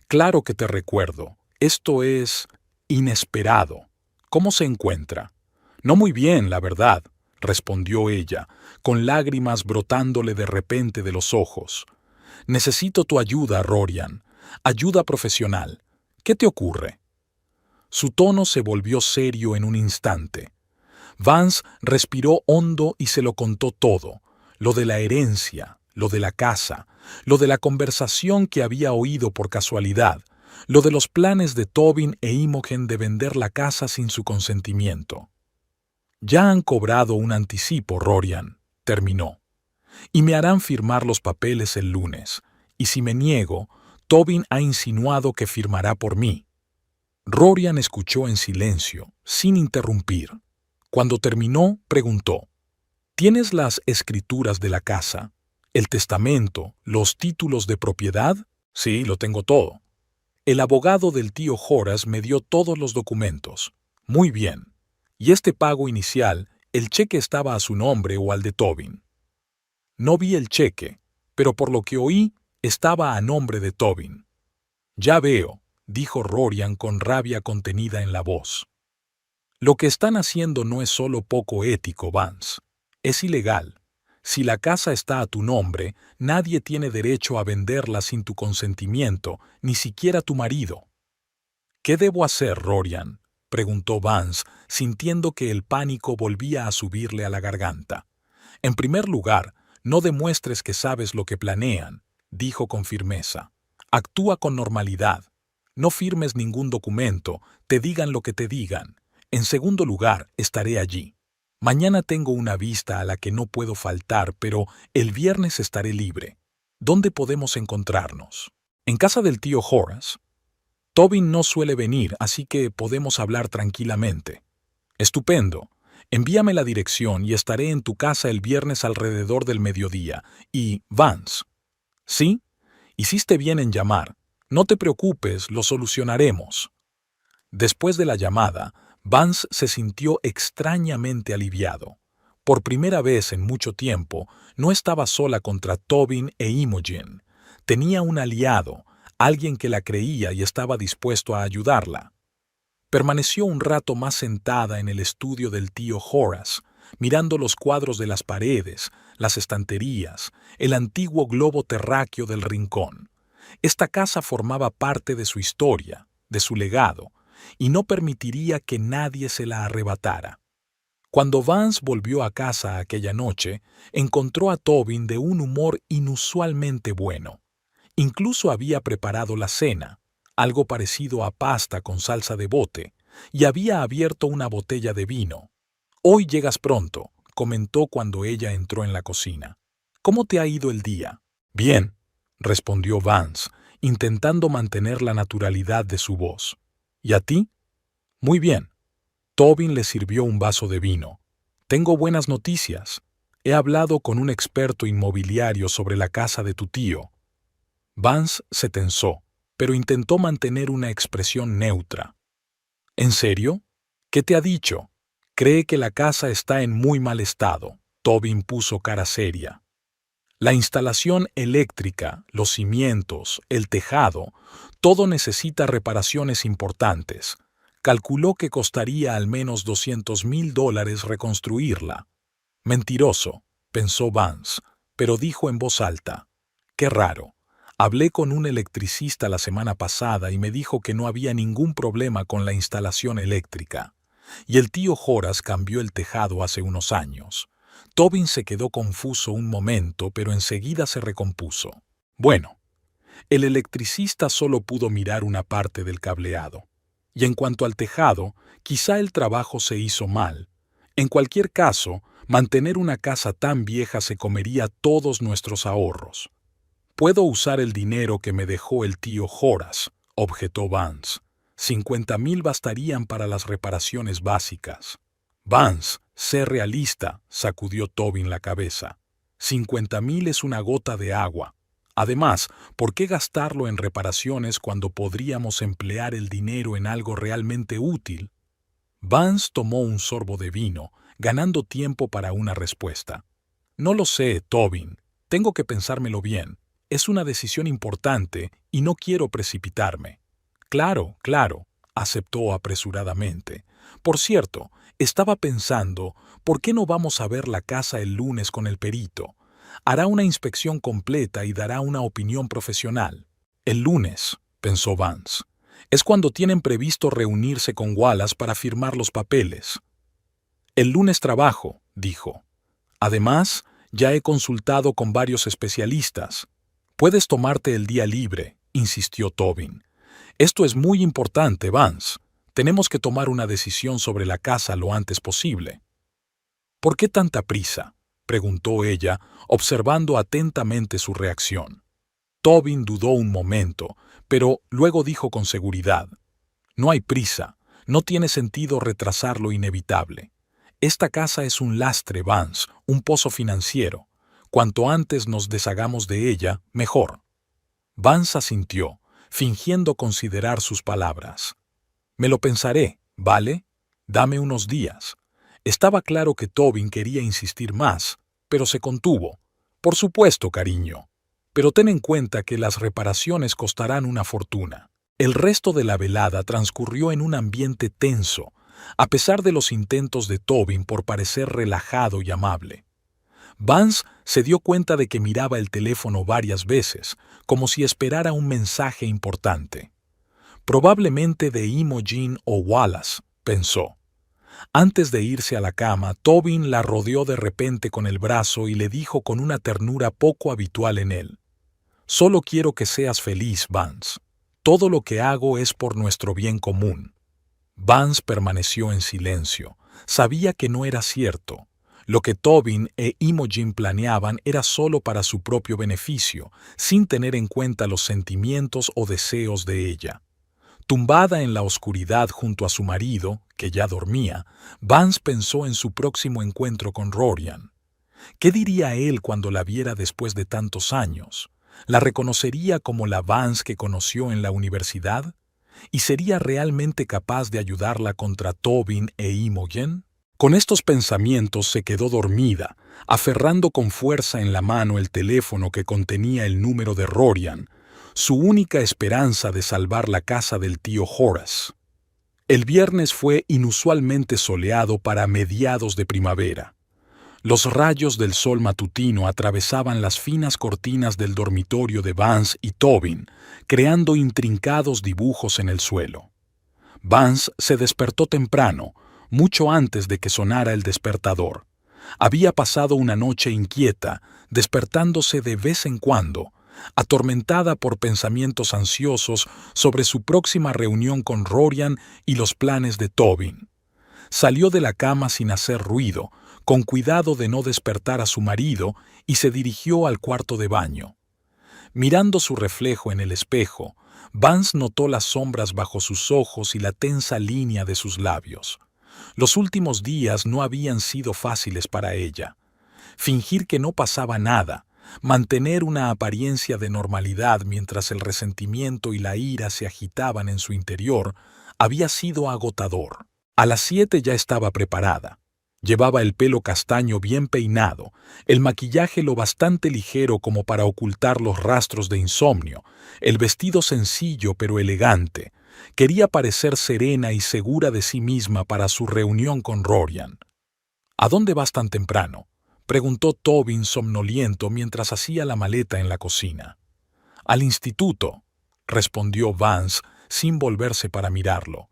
Claro que te recuerdo. Esto es inesperado. ¿Cómo se encuentra?» «No muy bien, la verdad», respondió ella, con lágrimas brotándole de repente de los ojos. «Necesito tu ayuda, Rorian. Ayuda profesional. ¿Qué te ocurre?» Su tono se volvió serio en un instante. Vance respiró hondo y se lo contó todo, lo de la herencia, lo de la casa, lo de la conversación que había oído por casualidad, lo de los planes de Tobin e Imogen de vender la casa sin su consentimiento. «Ya han cobrado un anticipo, Rorian», terminó, «y me harán firmar los papeles el lunes, y si me niego, Tobin ha insinuado que firmará por mí». Rorian escuchó en silencio, sin interrumpir. Cuando terminó, preguntó, «¿Tienes las escrituras de la casa? ¿El testamento? ¿Los títulos de propiedad?» «Sí, lo tengo todo». El abogado del tío Horace me dio todos los documentos. Muy bien. ¿Y este pago inicial, el cheque estaba a su nombre o al de Tobin? No vi el cheque, pero por lo que oí, estaba a nombre de Tobin. Ya veo, dijo Rorian con rabia contenida en la voz. Lo que están haciendo no es solo poco ético, Vance. Es ilegal. Si la casa está a tu nombre, nadie tiene derecho a venderla sin tu consentimiento, ni siquiera tu marido. ¿Qué debo hacer, Rorian?, preguntó Vance, sintiendo que el pánico volvía a subirle a la garganta. En primer lugar, no demuestres que sabes lo que planean, dijo con firmeza. Actúa con normalidad. No firmes ningún documento, te digan lo que te digan. En segundo lugar, estaré allí. Mañana tengo una vista a la que no puedo faltar, pero el viernes estaré libre. ¿Dónde podemos encontrarnos? En casa del tío Horace. Tobin no suele venir, así que podemos hablar tranquilamente. Estupendo. Envíame la dirección y estaré en tu casa el viernes alrededor del mediodía. Y, Vance. ¿Sí? Hiciste bien en llamar. No te preocupes, lo solucionaremos. Después de la llamada, Vance se sintió extrañamente aliviado. Por primera vez en mucho tiempo, no estaba sola contra Tobin e Imogen. Tenía un aliado, alguien que la creía y estaba dispuesto a ayudarla. Permaneció un rato más sentada en el estudio del tío Horace, mirando los cuadros de las paredes, las estanterías, el antiguo globo terráqueo del rincón. Esta casa formaba parte de su historia, de su legado, y no permitiría que nadie se la arrebatara. Cuando Vance volvió a casa aquella noche, encontró a Tobin de un humor inusualmente bueno. Incluso había preparado la cena, algo parecido a pasta con salsa de bote, y había abierto una botella de vino. «Hoy llegas pronto», comentó cuando ella entró en la cocina. «¿Cómo te ha ido el día?» «Bien», respondió Vance, intentando mantener la naturalidad de su voz. «¿Y a ti?» «Muy bien». Tobin le sirvió un vaso de vino. «Tengo buenas noticias. He hablado con un experto inmobiliario sobre la casa de tu tío». Vance se tensó, pero intentó mantener una expresión neutra. ¿En serio? ¿Qué te ha dicho? Cree que la casa está en muy mal estado. Tobin puso cara seria. La instalación eléctrica, los cimientos, el tejado, todo necesita reparaciones importantes. Calculó que costaría al menos $200,000 reconstruirla. Mentiroso, pensó Vance, pero dijo en voz alta. Qué raro. Hablé con un electricista la semana pasada y me dijo que no había ningún problema con la instalación eléctrica. Y el tío Horace cambió el tejado hace unos años. Tobin se quedó confuso un momento, pero enseguida se recompuso. Bueno, el electricista solo pudo mirar una parte del cableado. Y en cuanto al tejado, quizá el trabajo se hizo mal. En cualquier caso, mantener una casa tan vieja se comería todos nuestros ahorros. «Puedo usar el dinero que me dejó el tío Horace», objetó Vance. $50,000 bastarían para las reparaciones básicas. «Vance, sé realista», sacudió Tobin la cabeza. $50,000 es una gota de agua. Además, ¿por qué gastarlo en reparaciones cuando podríamos emplear el dinero en algo realmente útil? Vance tomó un sorbo de vino, ganando tiempo para una respuesta. «No lo sé, Tobin. Tengo que pensármelo bien. Es una decisión importante y no quiero precipitarme». «Claro, claro», aceptó apresuradamente. «Por cierto, estaba pensando, ¿por qué no vamos a ver la casa el lunes con el perito? Hará una inspección completa y dará una opinión profesional». «El lunes», pensó Vance. «Es cuando tienen previsto reunirse con Wallace para firmar los papeles». «El lunes trabajo», dijo. «Además, ya he consultado con varios especialistas». «Puedes tomarte el día libre», insistió Tobin. «Esto es muy importante, Vance. Tenemos que tomar una decisión sobre la casa lo antes posible». «¿Por qué tanta prisa?», preguntó ella, observando atentamente su reacción. Tobin dudó un momento, pero luego dijo con seguridad. «No hay prisa. No tiene sentido retrasar lo inevitable. Esta casa es un lastre, Vance, un pozo financiero. Cuanto antes nos deshagamos de ella, mejor». Vance asintió, fingiendo considerar sus palabras. «Me lo pensaré, ¿vale? Dame unos días. Estaba claro que Tobin quería insistir más, pero se contuvo. Por supuesto, cariño. Pero ten en cuenta que las reparaciones costarán una fortuna. El resto de la velada transcurrió en un ambiente tenso, a pesar de los intentos de Tobin por parecer relajado y amable. Vance se dio cuenta de que miraba el teléfono varias veces, como si esperara un mensaje importante. Probablemente de Imogen o Wallace, pensó. Antes de irse a la cama, Tobin la rodeó de repente con el brazo y le dijo con una ternura poco habitual en él: «Solo quiero que seas feliz, Vance. Todo lo que hago es por nuestro bien común». Vance permaneció en silencio. Sabía que no era cierto. Lo que Tobin e Imogen planeaban era solo para su propio beneficio, sin tener en cuenta los sentimientos o deseos de ella. Tumbada en la oscuridad junto a su marido, que ya dormía, Vance pensó en su próximo encuentro con Rorian. ¿Qué diría él cuando la viera después de tantos años? ¿La reconocería como la Vance que conoció en la universidad? ¿Y sería realmente capaz de ayudarla contra Tobin e Imogen? Con estos pensamientos se quedó dormida, aferrando con fuerza en la mano el teléfono que contenía el número de Rorian, su única esperanza de salvar la casa del tío Horace. El viernes fue inusualmente soleado para mediados de primavera. Los rayos del sol matutino atravesaban las finas cortinas del dormitorio de Vance y Tobin, creando intrincados dibujos en el suelo. Vance se despertó temprano, mucho antes de que sonara el despertador. Había pasado una noche inquieta, despertándose de vez en cuando, atormentada por pensamientos ansiosos sobre su próxima reunión con Rorian y los planes de Tobin. Salió de la cama sin hacer ruido, con cuidado de no despertar a su marido, y se dirigió al cuarto de baño. Mirando su reflejo en el espejo, Vance notó las sombras bajo sus ojos y la tensa línea de sus labios. Los últimos días no habían sido fáciles para ella. Fingir que no pasaba nada, mantener una apariencia de normalidad mientras el resentimiento y la ira se agitaban en su interior, había sido agotador. A las 7 ya estaba preparada. Llevaba el pelo castaño bien peinado, el maquillaje lo bastante ligero como para ocultar los rastros de insomnio, el vestido sencillo pero elegante. Quería parecer serena y segura de sí misma para su reunión con Rorian. «¿A dónde vas tan temprano?», preguntó Tobin somnoliento mientras hacía la maleta en la cocina. «Al instituto», respondió Vance sin volverse para mirarlo.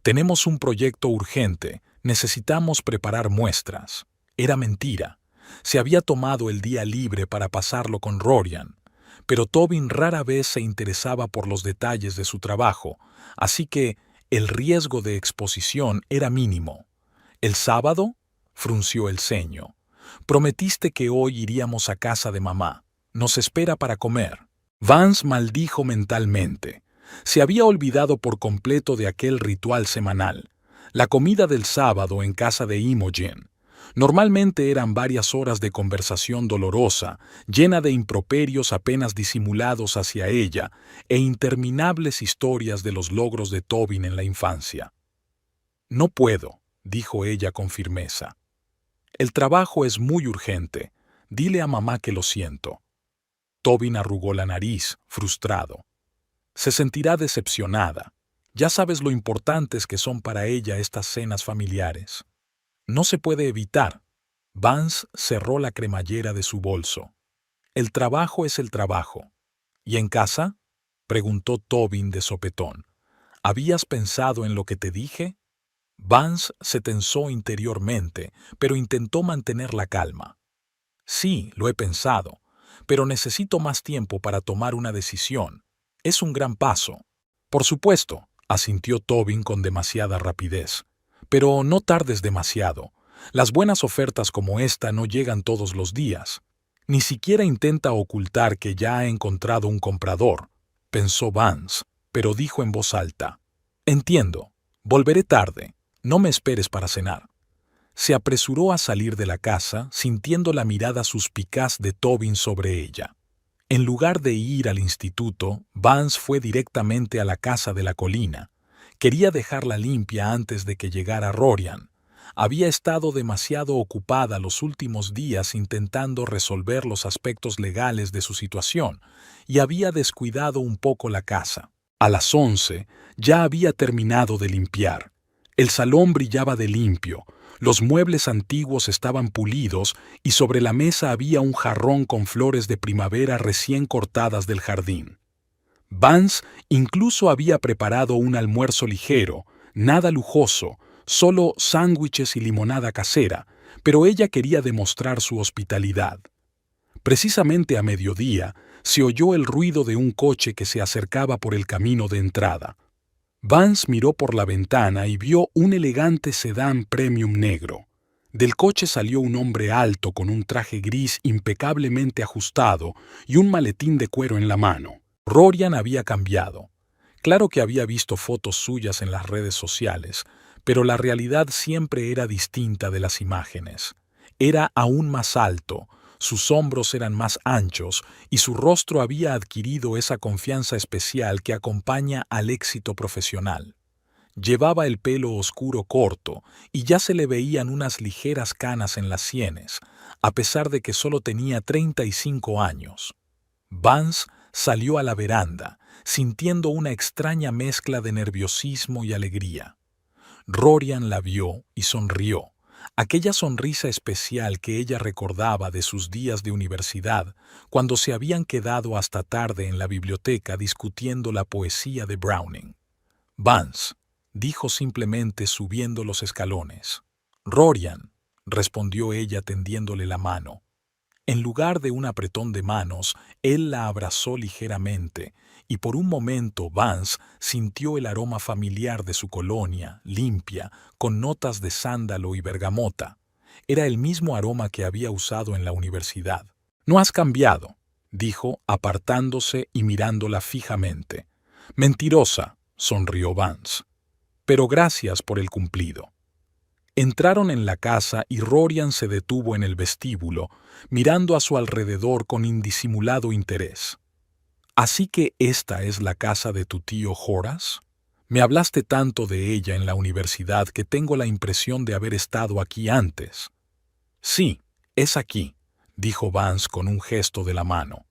«Tenemos un proyecto urgente, necesitamos preparar muestras». Era mentira. Se había tomado el día libre para pasarlo con Rorian, pero Tobin rara vez se interesaba por los detalles de su trabajo, así que el riesgo de exposición era mínimo. «¿El sábado?», frunció el ceño. «Prometiste que hoy iríamos a casa de mamá. Nos espera para comer». Vance maldijo mentalmente. Se había olvidado por completo de aquel ritual semanal, la comida del sábado en casa de Imogen. Normalmente eran varias horas de conversación dolorosa, llena de improperios apenas disimulados hacia ella e interminables historias de los logros de Tobin en la infancia. «No puedo», dijo ella con firmeza. «El trabajo es muy urgente. Dile a mamá que lo siento». Tobin arrugó la nariz, frustrado. «Se sentirá decepcionada. Ya sabes lo importantes que son para ella estas cenas familiares». «No se puede evitar». Vance cerró la cremallera de su bolso. «El trabajo es el trabajo». «¿Y en casa?», preguntó Tobin de sopetón. «¿Habías pensado en lo que te dije?». Vance se tensó interiormente, pero intentó mantener la calma. «Sí, lo he pensado, pero necesito más tiempo para tomar una decisión. Es un gran paso». «Por supuesto», asintió Tobin con demasiada rapidez. «Pero no tardes demasiado. Las buenas ofertas como esta no llegan todos los días». «Ni siquiera intenta ocultar que ya ha encontrado un comprador», pensó Vance, pero dijo en voz alta: «Entiendo. Volveré tarde. No me esperes para cenar». Se apresuró a salir de la casa, sintiendo la mirada suspicaz de Tobin sobre ella. En lugar de ir al instituto, Vance fue directamente a la casa de la colina. Quería dejarla limpia antes de que llegara Rorian. Había estado demasiado ocupada los últimos días intentando resolver los aspectos legales de su situación y había descuidado un poco la casa. A las 11 ya había terminado de limpiar. El salón brillaba de limpio, los muebles antiguos estaban pulidos y sobre la mesa había un jarrón con flores de primavera recién cortadas del jardín. Vance incluso había preparado un almuerzo ligero, nada lujoso, solo sándwiches y limonada casera, pero ella quería demostrar su hospitalidad. Precisamente a mediodía se oyó el ruido de un coche que se acercaba por el camino de entrada. Vance miró por la ventana y vio un elegante sedán premium negro. Del coche salió un hombre alto con un traje gris impecablemente ajustado y un maletín de cuero en la mano. Rorian había cambiado. Claro que había visto fotos suyas en las redes sociales, pero la realidad siempre era distinta de las imágenes. Era aún más alto, sus hombros eran más anchos y su rostro había adquirido esa confianza especial que acompaña al éxito profesional. Llevaba el pelo oscuro corto y ya se le veían unas ligeras canas en las sienes, a pesar de que solo tenía 35 años. Vance salió a la veranda, sintiendo una extraña mezcla de nerviosismo y alegría. Rorian la vio y sonrió, aquella sonrisa especial que ella recordaba de sus días de universidad, cuando se habían quedado hasta tarde en la biblioteca discutiendo la poesía de Browning. «Vance», dijo simplemente subiendo los escalones. «Rorian», respondió ella tendiéndole la mano. En lugar de un apretón de manos, él la abrazó ligeramente, y por un momento Vance sintió el aroma familiar de su colonia, limpia, con notas de sándalo y bergamota. Era el mismo aroma que había usado en la universidad. «No has cambiado», dijo, apartándose y mirándola fijamente. «Mentirosa», sonrió Vance. «Pero gracias por el cumplido». Entraron en la casa y Rorian se detuvo en el vestíbulo, mirando a su alrededor con indisimulado interés. «¿Así que esta es la casa de tu tío Horace? Me hablaste tanto de ella en la universidad que tengo la impresión de haber estado aquí antes». «Sí, es aquí», dijo Vance con un gesto de la mano.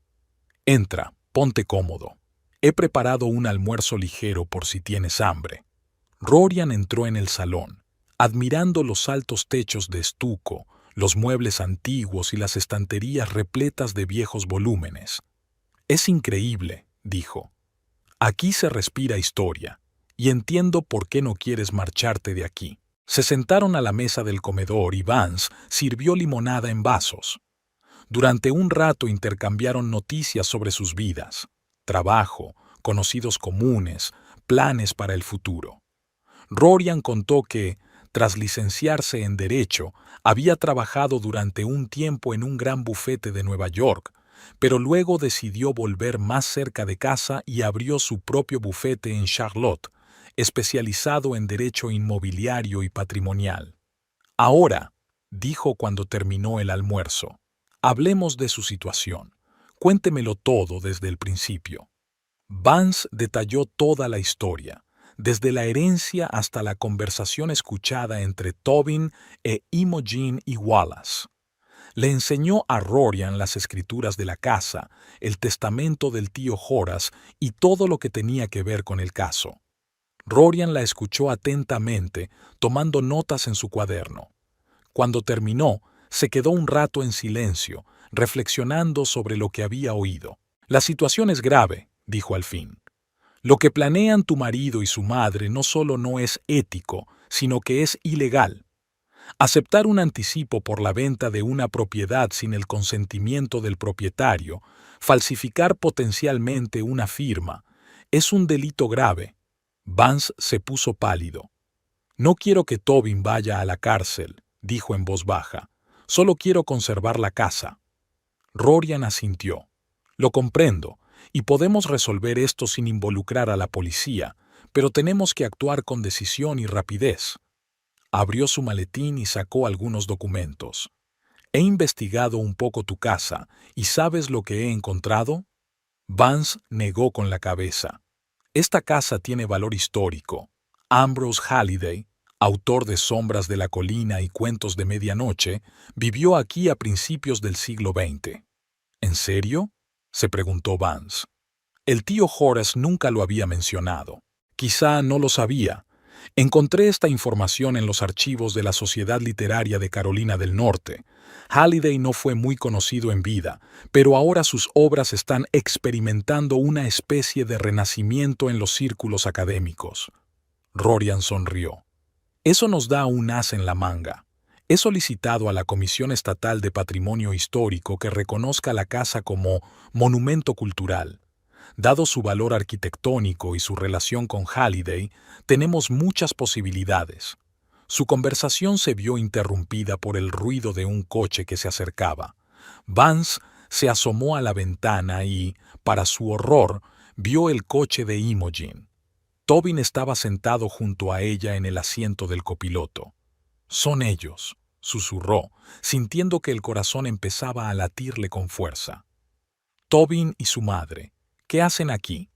«Entra, ponte cómodo. He preparado un almuerzo ligero por si tienes hambre». Rorian entró en el salón, admirando los altos techos de estuco, los muebles antiguos y las estanterías repletas de viejos volúmenes. «Es increíble», dijo. «Aquí se respira historia, y entiendo por qué no quieres marcharte de aquí». Se sentaron a la mesa del comedor y Vance sirvió limonada en vasos. Durante un rato intercambiaron noticias sobre sus vidas, trabajo, conocidos comunes, planes para el futuro. Rorian contó que, tras licenciarse en Derecho, había trabajado durante un tiempo en un gran bufete de Nueva York, pero luego decidió volver más cerca de casa y abrió su propio bufete en Charlotte, especializado en derecho inmobiliario y patrimonial. «Ahora», dijo cuando terminó el almuerzo, «hablemos de su situación. Cuéntemelo todo desde el principio». Vance detalló toda la historia, desde la herencia hasta la conversación escuchada entre Tobin e Imogen y Wallace. Le enseñó a Rorian las escrituras de la casa, el testamento del tío Horace y todo lo que tenía que ver con el caso. Rorian la escuchó atentamente, tomando notas en su cuaderno. Cuando terminó, se quedó un rato en silencio, reflexionando sobre lo que había oído. «La situación es grave», dijo al fin. «Lo que planean tu marido y su madre no solo no es ético, sino que es ilegal. Aceptar un anticipo por la venta de una propiedad sin el consentimiento del propietario, falsificar potencialmente una firma, es un delito grave». Vance se puso pálido. «No quiero que Tobin vaya a la cárcel», dijo en voz baja. «Solo quiero conservar la casa». Rorian asintió. «Lo comprendo, y podemos resolver esto sin involucrar a la policía, pero tenemos que actuar con decisión y rapidez». Abrió su maletín y sacó algunos documentos. «He investigado un poco tu casa, ¿y sabes lo que he encontrado?». Vance negó con la cabeza. «Esta casa tiene valor histórico. Ambrose Halliday, autor de Sombras de la Colina y Cuentos de Medianoche, vivió aquí a principios del siglo XX. ¿En serio?, se preguntó Vance. El tío Horace nunca lo había mencionado. Quizá no lo sabía. Encontré esta información en los archivos de la Sociedad Literaria de Carolina del Norte. Halliday no fue muy conocido en vida, pero ahora sus obras están experimentando una especie de renacimiento en los círculos académicos. Rorian sonrió. Eso nos da un as en la manga. He solicitado a la Comisión Estatal de Patrimonio Histórico que reconozca la casa como monumento cultural. Dado su valor arquitectónico y su relación con Halliday, tenemos muchas posibilidades. Su conversación se vio interrumpida por el ruido de un coche que se acercaba. Vance se asomó a la ventana y, para su horror, vio el coche de Imogen. Tobin estaba sentado junto a ella en el asiento del copiloto. «Son ellos», susurró, sintiendo que el corazón empezaba a latirle con fuerza. Tobin y su madre. «¿Qué hacen aquí?».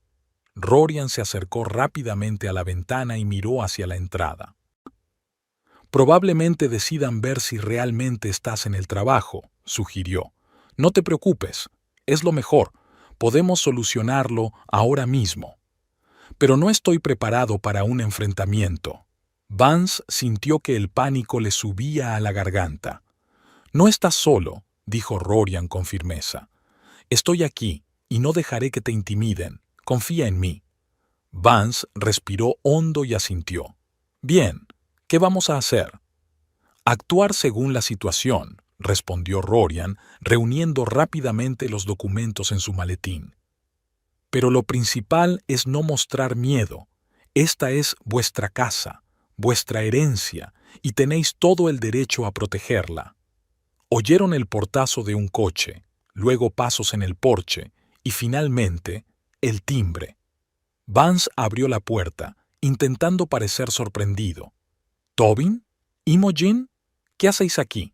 Rorian se acercó rápidamente a la ventana y miró hacia la entrada. «Probablemente decidan ver si realmente estás en el trabajo», sugirió. «No te preocupes, es lo mejor. Podemos solucionarlo ahora mismo». «Pero no estoy preparado para un enfrentamiento». Vance sintió que el pánico le subía a la garganta. «No estás solo», dijo Rorian con firmeza. «Estoy aquí y no dejaré que te intimiden. Confía en mí». Vance respiró hondo y asintió. «Bien, ¿qué vamos a hacer?». «Actuar según la situación», respondió Rorian, reuniendo rápidamente los documentos en su maletín. «Pero lo principal es no mostrar miedo. Esta es vuestra casa, vuestra herencia, y tenéis todo el derecho a protegerla». Oyeron el portazo de un coche, luego pasos en el porche, y finalmente, el timbre. Vance abrió la puerta, intentando parecer sorprendido. «¿Tobin? ¿Imogen? ¿Qué hacéis aquí?».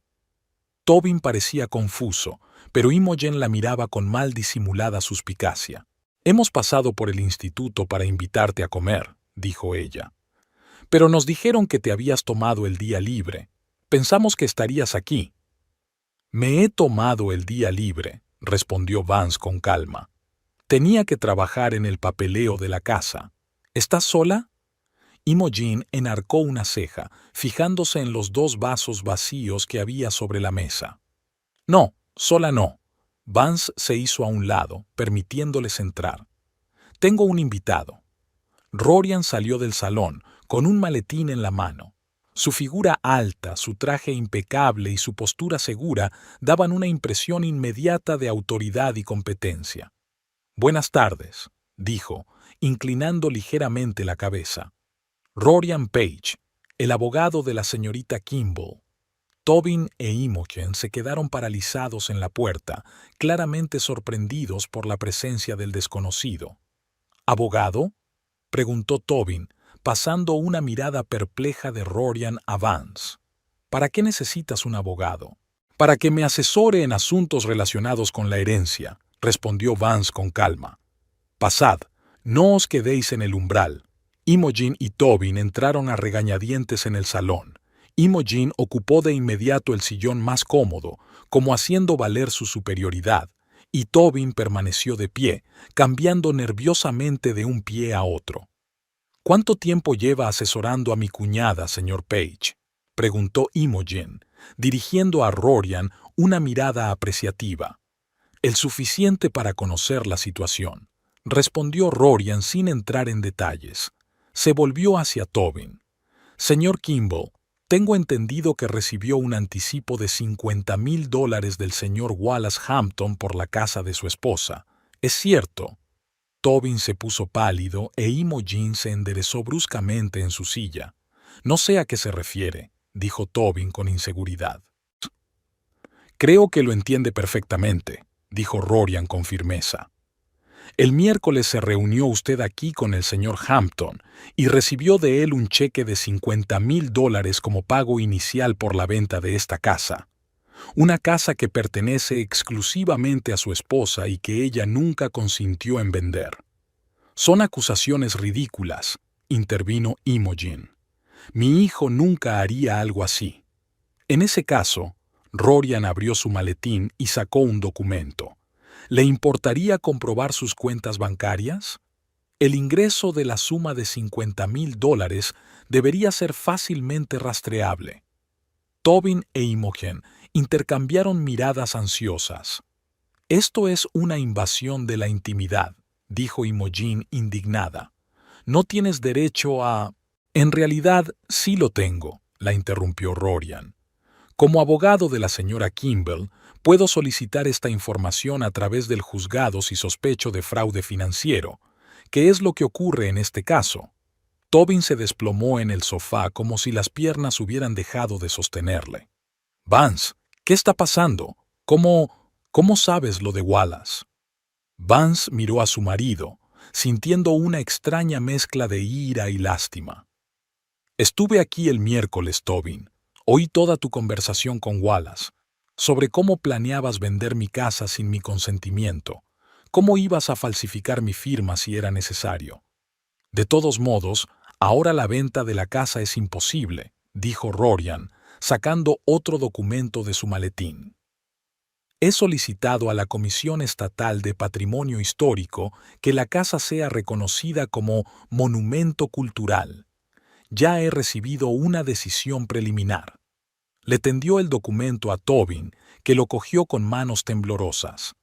Tobin parecía confuso, pero Imogen la miraba con mal disimulada suspicacia. «Hemos pasado por el instituto para invitarte a comer», dijo ella. «Pero nos dijeron que te habías tomado el día libre. Pensamos que estarías aquí». «Me he tomado el día libre», respondió Vance con calma. «Tenía que trabajar en el papeleo de la casa. ¿Estás sola?». Imogen enarcó una ceja, fijándose en los 2 vasos vacíos que había sobre la mesa. «No, sola no». Vance se hizo a un lado, permitiéndoles entrar. «Tengo un invitado». Rorian salió del salón, con un maletín en la mano. Su figura alta, su traje impecable y su postura segura daban una impresión inmediata de autoridad y competencia. «Buenas tardes», dijo, inclinando ligeramente la cabeza. «Rorian Page, el abogado de la señorita Kimball». Tobin e Imogen se quedaron paralizados en la puerta, claramente sorprendidos por la presencia del desconocido. «¿Abogado?», preguntó Tobin, pasando una mirada perpleja de Rorian a Vance. «¿Para qué necesitas un abogado?». «Para que me asesore en asuntos relacionados con la herencia», respondió Vance con calma. «Pasad, no os quedéis en el umbral». Imogen y Tobin entraron a regañadientes en el salón. Imogen ocupó de inmediato el sillón más cómodo, como haciendo valer su superioridad, y Tobin permaneció de pie, cambiando nerviosamente de un pie a otro. «¿Cuánto tiempo lleva asesorando a mi cuñada, señor Page?», preguntó Imogen, dirigiendo a Rorian una mirada apreciativa. «El suficiente para conocer la situación», respondió Rorian sin entrar en detalles. Se volvió hacia Tobin. «Señor Kimball, tengo entendido que recibió un anticipo de $50,000 del señor Wallace Hampton por la casa de su esposa. ¿Es cierto?». Tobin se puso pálido e Imogen se enderezó bruscamente en su silla. «No sé a qué se refiere», dijo Tobin con inseguridad. «Creo que lo entiende perfectamente», dijo Rorian con firmeza. «El miércoles se reunió usted aquí con el señor Hampton y recibió de él un cheque de $50,000 como pago inicial por la venta de esta casa. Una casa que pertenece exclusivamente a su esposa y que ella nunca consintió en vender. Son acusaciones ridículas, intervino Imogen. Mi hijo nunca haría algo así. En ese caso, Rorian abrió su maletín y sacó un documento. ¿Le importaría comprobar sus cuentas bancarias? El ingreso de la suma de $50,000 debería ser fácilmente rastreable. Tobin e Imogen intercambiaron miradas ansiosas. Esto es una invasión de la intimidad, dijo Imogen indignada. No tienes derecho a... En realidad, sí lo tengo, la interrumpió Rorian. Como abogado de la señora Kimball, puedo solicitar esta información a través del juzgado si sospecho de fraude financiero, que es lo que ocurre en este caso. Tobin se desplomó en el sofá como si las piernas hubieran dejado de sostenerle. Vance, ¿qué está pasando? ¿Cómo sabes lo de Wallace? Vance miró a su marido, sintiendo una extraña mezcla de ira y lástima. Estuve aquí el miércoles, Tobin. Oí toda tu conversación con Wallace, sobre cómo planeabas vender mi casa sin mi consentimiento, cómo ibas a falsificar mi firma si era necesario. De todos modos, ahora la venta de la casa es imposible, dijo Rorian, sacando otro documento de su maletín. He solicitado a la Comisión Estatal de Patrimonio Histórico que la casa sea reconocida como monumento cultural. Ya he recibido una decisión preliminar. Le tendió el documento a Tobin, que lo cogió con manos temblorosas.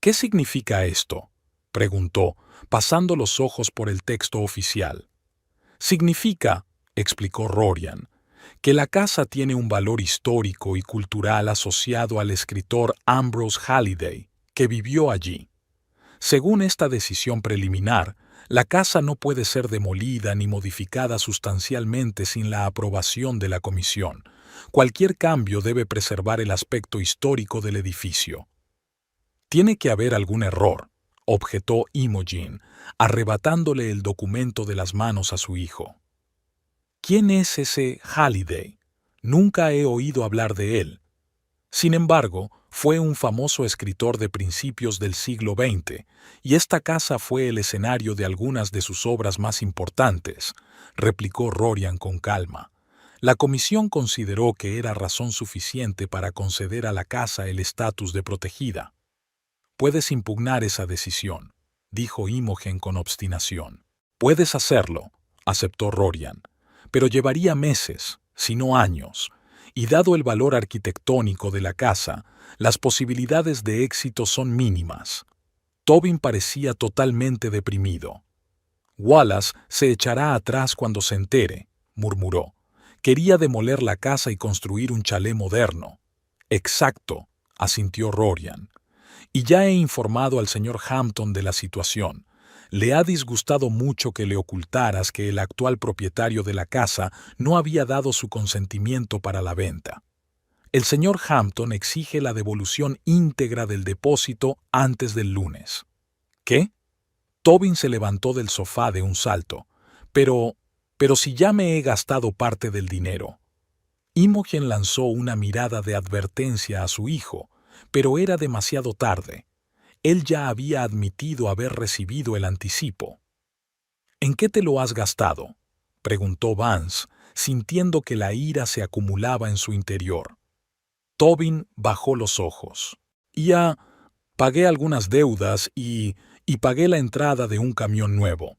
¿Qué significa esto?, preguntó, pasando los ojos por el texto oficial. Significa, explicó Rorian, que la casa tiene un valor histórico y cultural asociado al escritor Ambrose Halliday, que vivió allí. Según esta decisión preliminar, la casa no puede ser demolida ni modificada sustancialmente sin la aprobación de la comisión. Cualquier cambio debe preservar el aspecto histórico del edificio. Tiene que haber algún error, objetó Imogen, arrebatándole el documento de las manos a su hijo. ¿Quién es ese Halliday? Nunca he oído hablar de él. Sin embargo, fue un famoso escritor de principios del siglo XX, y esta casa fue el escenario de algunas de sus obras más importantes, replicó Rorian con calma. La comisión consideró que era razón suficiente para conceder a la casa el estatus de protegida. Puedes impugnar esa decisión, dijo Imogen con obstinación. Puedes hacerlo, aceptó Rorian, pero llevaría meses, si no años, y dado el valor arquitectónico de la casa, las posibilidades de éxito son mínimas. Tobin parecía totalmente deprimido. Wallace se echará atrás cuando se entere, murmuró. Quería demoler la casa y construir un chalet moderno. Exacto, asintió Rorian. Y ya he informado al señor Hampton de la situación. Le ha disgustado mucho que le ocultaras que el actual propietario de la casa no había dado su consentimiento para la venta. El señor Hampton exige la devolución íntegra del depósito antes del lunes. ¿Qué? Tobin se levantó del sofá de un salto. Pero si ya me he gastado parte del dinero. Imogen lanzó una mirada de advertencia a su hijo, pero era demasiado tarde. Él ya había admitido haber recibido el anticipo. ¿En qué te lo has gastado?, preguntó Vance, sintiendo que la ira se acumulaba en su interior. Tobin bajó los ojos. Ya pagué algunas deudas y pagué la entrada de un camión nuevo.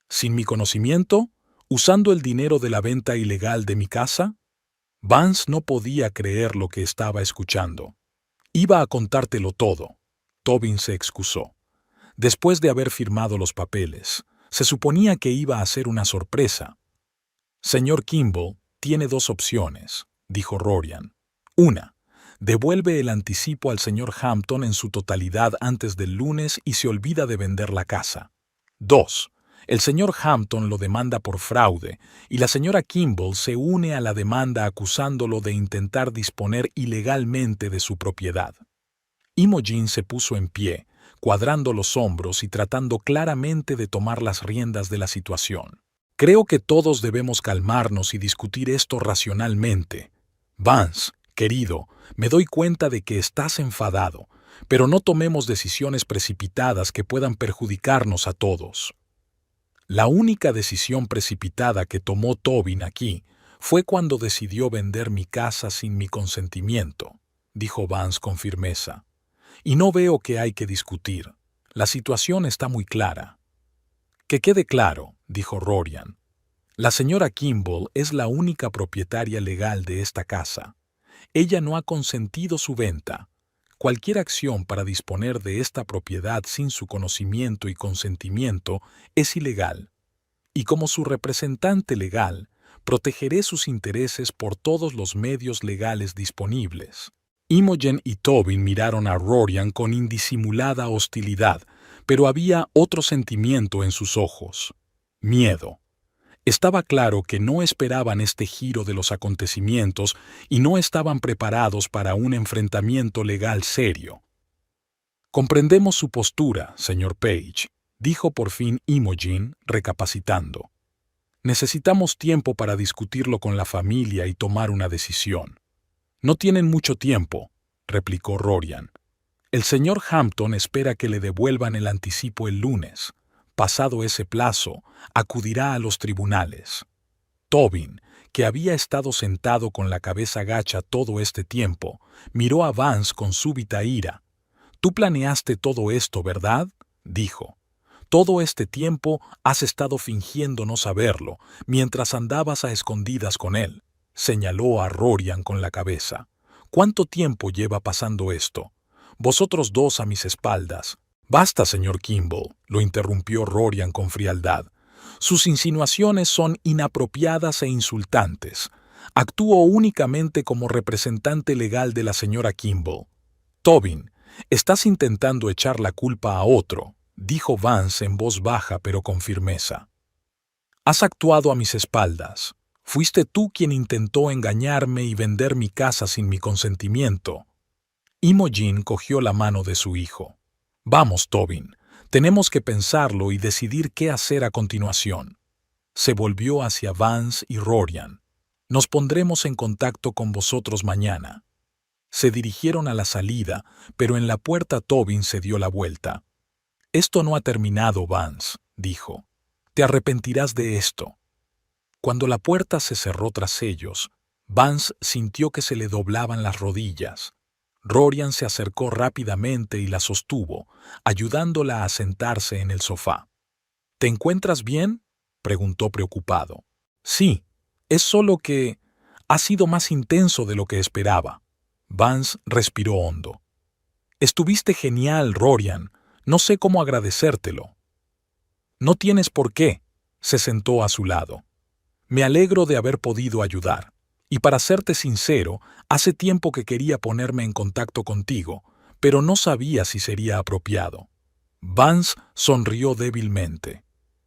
¿Sin mi conocimiento? ¿Usando el dinero de la venta ilegal de mi casa? Vance no podía creer lo que estaba escuchando. Iba a contártelo todo. Tobin se excusó. Después de haber firmado los papeles, se suponía que iba a ser una sorpresa. Señor Kimball tiene dos opciones, dijo Rorian. Una, devuelve el anticipo al señor Hampton en su totalidad antes del lunes y se olvida de vender la casa. 2. El señor Hampton lo demanda por fraude y la señora Kimball se une a la demanda acusándolo de intentar disponer ilegalmente de su propiedad. Imogen se puso en pie, cuadrando los hombros y tratando claramente de tomar las riendas de la situación. Creo que todos debemos calmarnos y discutir esto racionalmente. Vance, querido, me doy cuenta de que estás enfadado, pero no tomemos decisiones precipitadas que puedan perjudicarnos a todos. La única decisión precipitada que tomó Tobin aquí fue cuando decidió vender mi casa sin mi consentimiento, dijo Vance con firmeza. Y no veo que hay que discutir. La situación está muy clara. Que quede claro, dijo Rorian. La señora Kimball es la única propietaria legal de esta casa. Ella no ha consentido su venta. Cualquier acción para disponer de esta propiedad sin su conocimiento y consentimiento es ilegal. Y como su representante legal, protegeré sus intereses por todos los medios legales disponibles. Imogen y Tobin miraron a Rorian con indisimulada hostilidad, pero había otro sentimiento en sus ojos: miedo. Estaba claro que no esperaban este giro de los acontecimientos y no estaban preparados para un enfrentamiento legal serio. Comprendemos su postura, señor Page, dijo por fin Imogen, recapacitando. Necesitamos tiempo para discutirlo con la familia y tomar una decisión. No tienen mucho tiempo, replicó Rorian. El señor Hampton espera que le devuelvan el anticipo el lunes. Pasado ese plazo, acudirá a los tribunales. Tobin, que había estado sentado con la cabeza gacha todo este tiempo, miró a Vance con súbita ira. «Tú planeaste todo esto, ¿verdad?», dijo. «Todo este tiempo has estado fingiendo no saberlo, mientras andabas a escondidas con él», señaló a Rorian con la cabeza. «¿Cuánto tiempo lleva pasando esto? Vosotros dos a mis espaldas». «Basta, señor Kimball», lo interrumpió Rorian con frialdad. «Sus insinuaciones son inapropiadas e insultantes. Actúo únicamente como representante legal de la señora Kimball». «Tobin, estás intentando echar la culpa a otro», dijo Vance en voz baja pero con firmeza. «Has actuado a mis espaldas. Fuiste tú quien intentó engañarme y vender mi casa sin mi consentimiento». Imogen cogió la mano de su hijo. «Vamos, Tobin, tenemos que pensarlo y decidir qué hacer a continuación». Se volvió hacia Vance y Rorian. «Nos pondremos en contacto con vosotros mañana». Se dirigieron a la salida, pero en la puerta Tobin se dio la vuelta. «Esto no ha terminado, Vance», dijo. «Te arrepentirás de esto». Cuando la puerta se cerró tras ellos, Vance sintió que se le doblaban las rodillas. Rorian se acercó rápidamente y la sostuvo, ayudándola a sentarse en el sofá. «¿Te encuentras bien?», preguntó preocupado. «Sí, es solo que ha sido más intenso de lo que esperaba». Vance respiró hondo. «Estuviste genial, Rorian. No sé cómo agradecértelo». «No tienes por qué», se sentó a su lado. «Me alegro de haber podido ayudar. Y para serte sincero, hace tiempo que quería ponerme en contacto contigo, pero no sabía si sería apropiado». Vance sonrió débilmente.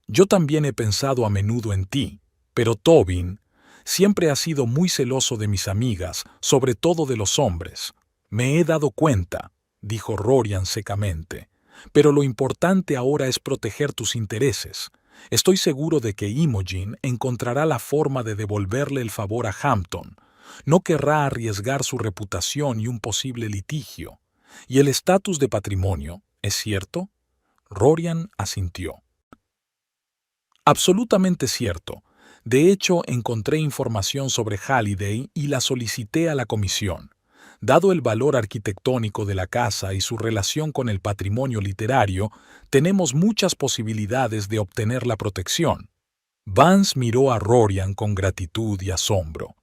«Yo también he pensado a menudo en ti, pero Tobin siempre ha sido muy celoso de mis amigas, sobre todo de los hombres. Me he dado cuenta», dijo Rorian secamente, «pero lo importante ahora es proteger tus intereses. Estoy seguro de que Imogen encontrará la forma de devolverle el favor a Hampton. No querrá arriesgar su reputación y un posible litigio. ¿Y el estatus de patrimonio, es cierto?». Rorian asintió. «Absolutamente cierto. De hecho, encontré información sobre Halliday y la solicité a la comisión. Dado el valor arquitectónico de la casa y su relación con el patrimonio literario, tenemos muchas posibilidades de obtener la protección». Vance miró a Rorian con gratitud y asombro.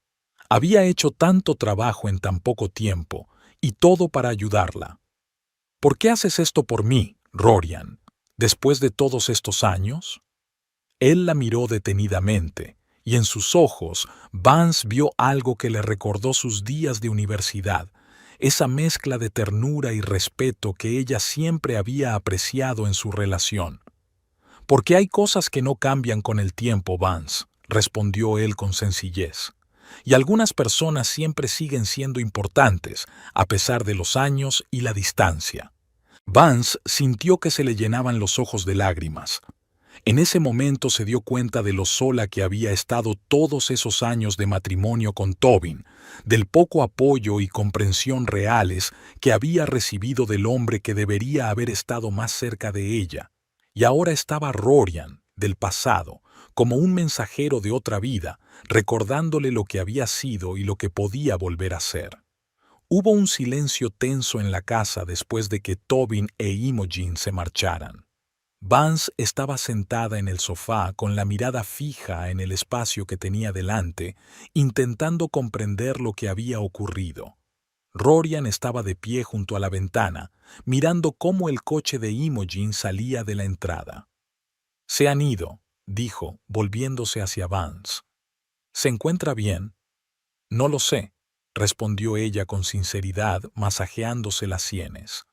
Había hecho tanto trabajo en tan poco tiempo, y todo para ayudarla. «¿Por qué haces esto por mí, Rorian, después de todos estos años?». Él la miró detenidamente, y en sus ojos Vance vio algo que le recordó sus días de universidad, esa mezcla de ternura y respeto que ella siempre había apreciado en su relación. «Porque hay cosas que no cambian con el tiempo, Vance», respondió él con sencillez. «Y algunas personas siempre siguen siendo importantes, a pesar de los años y la distancia». Vance sintió que se le llenaban los ojos de lágrimas. En ese momento se dio cuenta de lo sola que había estado todos esos años de matrimonio con Tobin, del poco apoyo y comprensión reales que había recibido del hombre que debería haber estado más cerca de ella. Y ahora estaba Rorian, del pasado, como un mensajero de otra vida, recordándole lo que había sido y lo que podía volver a ser. Hubo un silencio tenso en la casa después de que Tobin e Imogen se marcharan. Vance estaba sentada en el sofá con la mirada fija en el espacio que tenía delante, intentando comprender lo que había ocurrido. Rorian estaba de pie junto a la ventana, mirando cómo el coche de Imogen salía de la entrada. «Se han ido», dijo, volviéndose hacia Vance. «¿Se encuentra bien?» «No lo sé», respondió ella con sinceridad, masajeándose las sienes.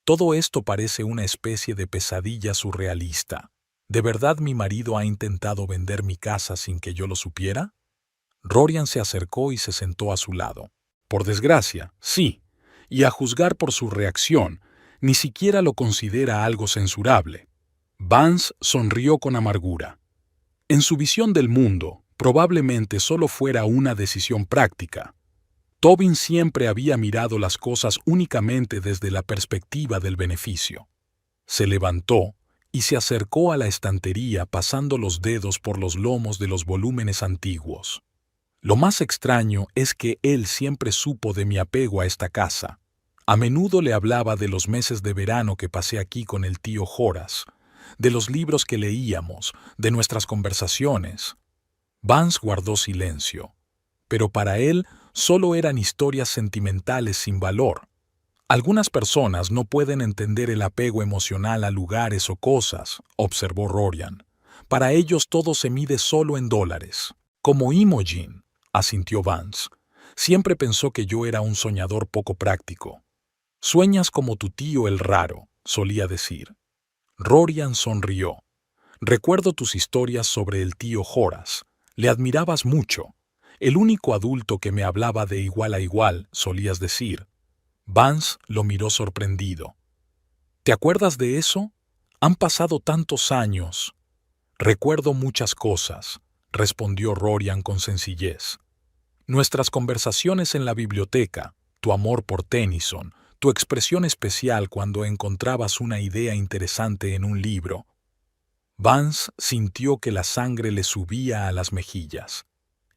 «Todo esto parece una especie de pesadilla surrealista. ¿De verdad mi marido ha intentado vender mi casa sin que yo lo supiera?» Rorian se acercó y se sentó a su lado. «Por desgracia, sí, y a juzgar por su reacción, ni siquiera lo considera algo censurable». Vance sonrió con amargura. En su visión del mundo, probablemente solo fuera una decisión práctica. Tobin siempre había mirado las cosas únicamente desde la perspectiva del beneficio. Se levantó y se acercó a la estantería pasando los dedos por los lomos de los volúmenes antiguos. «Lo más extraño es que él siempre supo de mi apego a esta casa. A menudo le hablaba de los meses de verano que pasé aquí con el tío Horace, de los libros que leíamos, de nuestras conversaciones». Vance guardó silencio, pero para él solo eran historias sentimentales sin valor. «Algunas personas no pueden entender el apego emocional a lugares o cosas», observó Rorian. «Para ellos todo se mide solo en dólares». «Como Imogen», asintió Vance. «Siempre pensó que yo era un soñador poco práctico». «Sueñas como tu tío el raro», solía decir. Rorian sonrió. «Recuerdo tus historias sobre el tío Horace. Le admirabas mucho. El único adulto que me hablaba de igual a igual», solías decir. Vance lo miró sorprendido. «¿Te acuerdas de eso? Han pasado tantos años». «Recuerdo muchas cosas», respondió Rorian con sencillez. «Nuestras conversaciones en la biblioteca, tu amor por Tennyson, tu expresión especial cuando encontrabas una idea interesante en un libro». Vance sintió que la sangre le subía a las mejillas.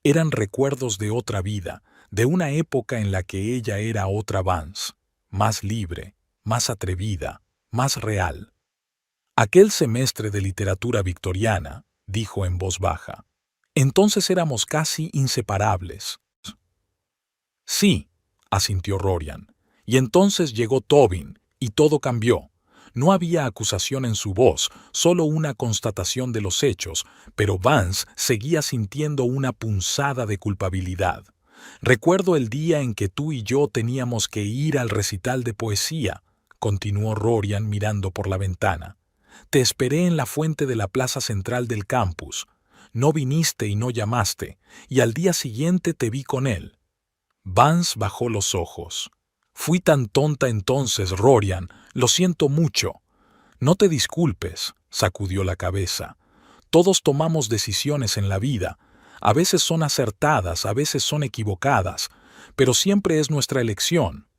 Eran recuerdos de otra vida, de una época en la que ella era otra Vance, más libre, más atrevida, más real. «Aquel semestre de literatura victoriana», dijo en voz baja. «Entonces éramos casi inseparables». «Sí», asintió Rorian. «Y entonces llegó Tobin, y todo cambió». No había acusación en su voz, solo una constatación de los hechos, pero Vance seguía sintiendo una punzada de culpabilidad. «Recuerdo el día en que tú y yo teníamos que ir al recital de poesía», continuó Rorian mirando por la ventana. «Te esperé en la fuente de la plaza central del campus. No viniste y no llamaste, y al día siguiente te vi con él». Vance bajó los ojos. «Fui tan tonta entonces, Rorian, lo siento mucho». «No te disculpes», sacudió la cabeza. «Todos tomamos decisiones en la vida. A veces son acertadas, a veces son equivocadas, pero siempre es nuestra elección».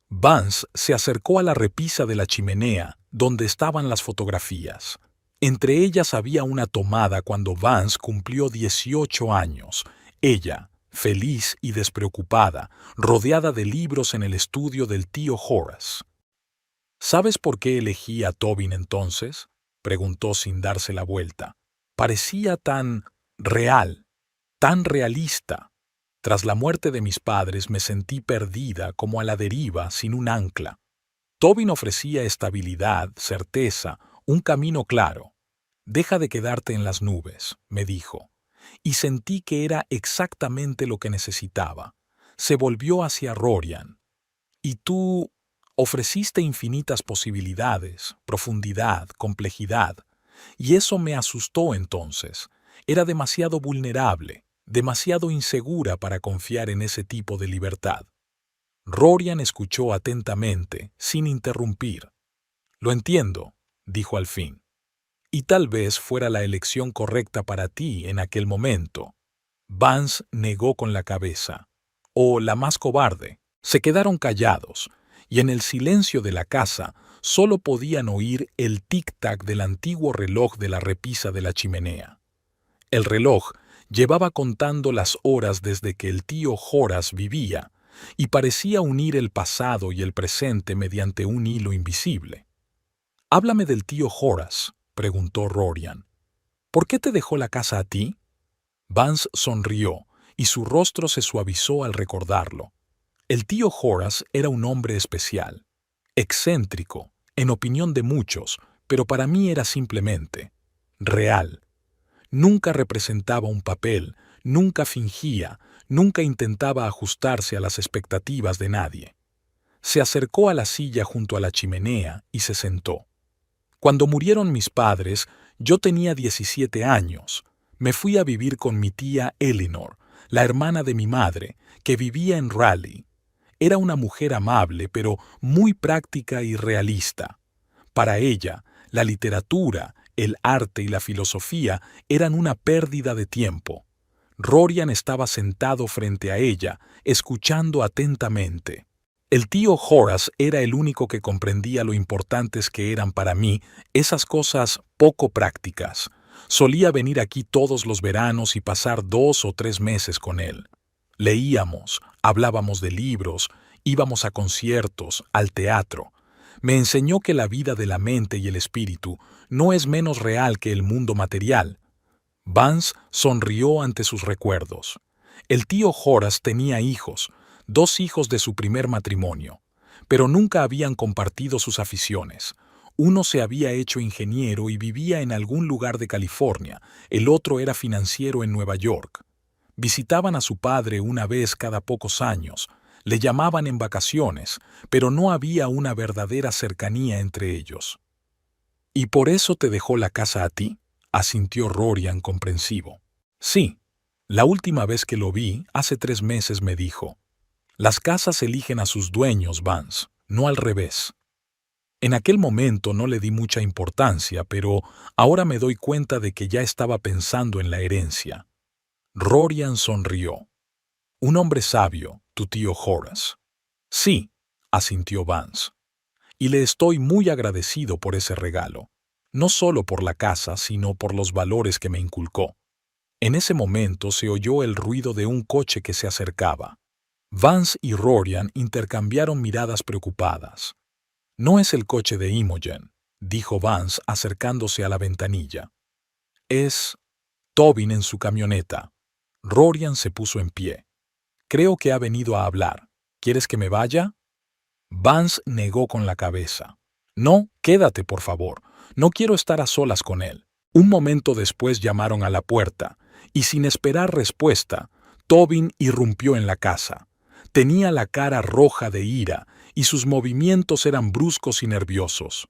Vance se acercó a la repisa de la chimenea, donde estaban las fotografías. Entre ellas había una tomada cuando Vance cumplió 18 años. Ella, feliz y despreocupada, rodeada de libros en el estudio del tío Horace. «¿Sabes por qué elegí a Tobin entonces?», preguntó sin darse la vuelta. «Parecía tan real, tan realista. Tras la muerte de mis padres me sentí perdida, como a la deriva, sin un ancla. Tobin ofrecía estabilidad, certeza, un camino claro. Deja de quedarte en las nubes», me dijo. Y sentí que era exactamente lo que necesitaba. Se volvió hacia Rorian. «Y tú ofreciste infinitas posibilidades, profundidad, complejidad. Y eso me asustó entonces. Era demasiado vulnerable, demasiado insegura para confiar en ese tipo de libertad». Rorian escuchó atentamente, sin interrumpir. «Lo entiendo», dijo al fin. «Y tal vez fuera la elección correcta para ti en aquel momento». Vance negó con la cabeza. «O la más cobarde». Se quedaron callados, y en el silencio de la casa solo podían oír el tic-tac del antiguo reloj de la repisa de la chimenea. El reloj llevaba contando las horas desde que el tío Horace vivía y parecía unir el pasado y el presente mediante un hilo invisible. «Háblame del tío Horace», preguntó Rorian. «¿Por qué te dejó la casa a ti?» Vance sonrió y su rostro se suavizó al recordarlo. El tío Horace era un hombre especial, excéntrico, en opinión de muchos, pero para mí era simplemente real. Nunca representaba un papel, nunca fingía, nunca intentaba ajustarse a las expectativas de nadie. Se acercó a la silla junto a la chimenea y se sentó. Cuando murieron mis padres, yo tenía 17 años. Me fui a vivir con mi tía Eleanor, la hermana de mi madre, que vivía en Raleigh. Era una mujer amable, pero muy práctica y realista. Para ella, la literatura, el arte y la filosofía eran una pérdida de tiempo. Rorian estaba sentado frente a ella, escuchando atentamente. El tío Horace era el único que comprendía lo importantes que eran para mí esas cosas poco prácticas. Solía venir aquí todos los veranos y pasar 2 o 3 meses con él. Leíamos, hablábamos de libros, íbamos a conciertos, al teatro. Me enseñó que la vida de la mente y el espíritu no es menos real que el mundo material. Vance sonrió ante sus recuerdos. El tío Horace tenía hijos, 2 hijos de su primer matrimonio, pero nunca habían compartido sus aficiones. Uno se había hecho ingeniero y vivía en algún lugar de California, el otro era financiero en Nueva York. Visitaban a su padre una vez cada pocos años, le llamaban en vacaciones, pero no había una verdadera cercanía entre ellos. «¿Y por eso te dejó la casa a ti?», asintió Rorian comprensivo. «Sí. La última vez que lo vi, hace 3 meses, me dijo: «Las casas eligen a sus dueños, Vance, no al revés». En aquel momento no le di mucha importancia, pero ahora me doy cuenta de que ya estaba pensando en la herencia. Rorian sonrió. «Un hombre sabio, tu tío Horace». «Sí», asintió Vance. «Y le estoy muy agradecido por ese regalo. No solo por la casa, sino por los valores que me inculcó». En ese momento se oyó el ruido de un coche que se acercaba. Vance y Rorian intercambiaron miradas preocupadas. «No es el coche de Imogen», dijo Vance acercándose a la ventanilla. «Es Tobin en su camioneta». Rorian se puso en pie. «Creo que ha venido a hablar. ¿Quieres que me vaya?» Vance negó con la cabeza. «No, quédate, por favor. No quiero estar a solas con él». Un momento después llamaron a la puerta, y sin esperar respuesta, Tobin irrumpió en la casa. Tenía la cara roja de ira, y sus movimientos eran bruscos y nerviosos.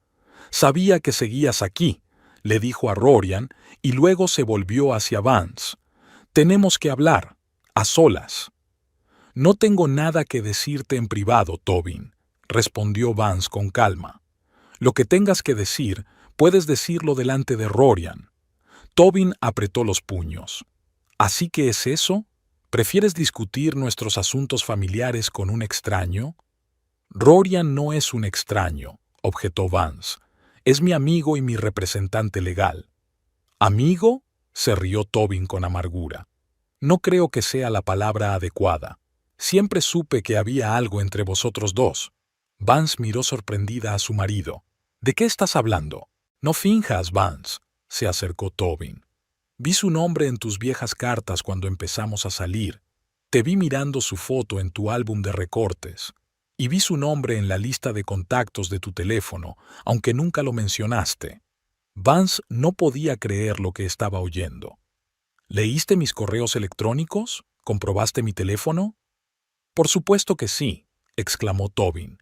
«Sabía que seguías aquí», le dijo a Rorian, y luego se volvió hacia Vance. «Tenemos que hablar, a solas». «No tengo nada que decirte en privado, Tobin», respondió Vance con calma. «Lo que tengas que decir, puedes decirlo delante de Rorian». Tobin apretó los puños. «¿Así que es eso? ¿Prefieres discutir nuestros asuntos familiares con un extraño?» «Rorian no es un extraño», objetó Vance. «Es mi amigo y mi representante legal». «¿Amigo?», se rió Tobin con amargura. «No creo que sea la palabra adecuada. Siempre supe que había algo entre vosotros dos». Vance miró sorprendida a su marido. «¿De qué estás hablando?» «No finjas, Vance», se acercó Tobin. «Vi su nombre en tus viejas cartas cuando empezamos a salir. Te vi mirando su foto en tu álbum de recortes. Y vi su nombre en la lista de contactos de tu teléfono, aunque nunca lo mencionaste». Vance no podía creer lo que estaba oyendo. «¿Leíste mis correos electrónicos? ¿Comprobaste mi teléfono?» «Por supuesto que sí», exclamó Tobin.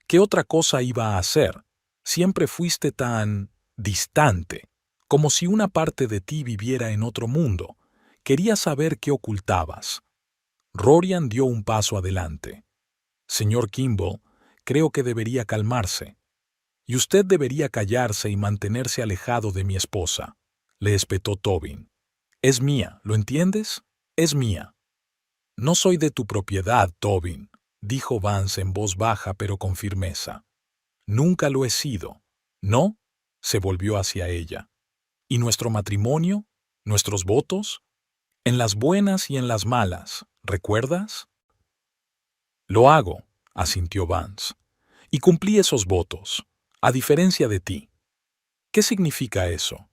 «¿Qué otra cosa iba a hacer? Siempre fuiste tan distante, como si una parte de ti viviera en otro mundo. Quería saber qué ocultabas». Rorian dio un paso adelante. «Señor Kimball, creo que debería calmarse. Y usted debería callarse y mantenerse alejado de mi esposa», le espetó Tobin. «Es mía, ¿lo entiendes? Es mía». «No soy de tu propiedad, Tobin», dijo Vance en voz baja pero con firmeza. Nunca lo he sido. ¿No? Se volvió hacia ella. ¿Y nuestro matrimonio? ¿Nuestros votos? En las buenas y en las malas, ¿recuerdas? Lo hago, asintió Vance. Y cumplí esos votos, a diferencia de ti. ¿Qué significa eso?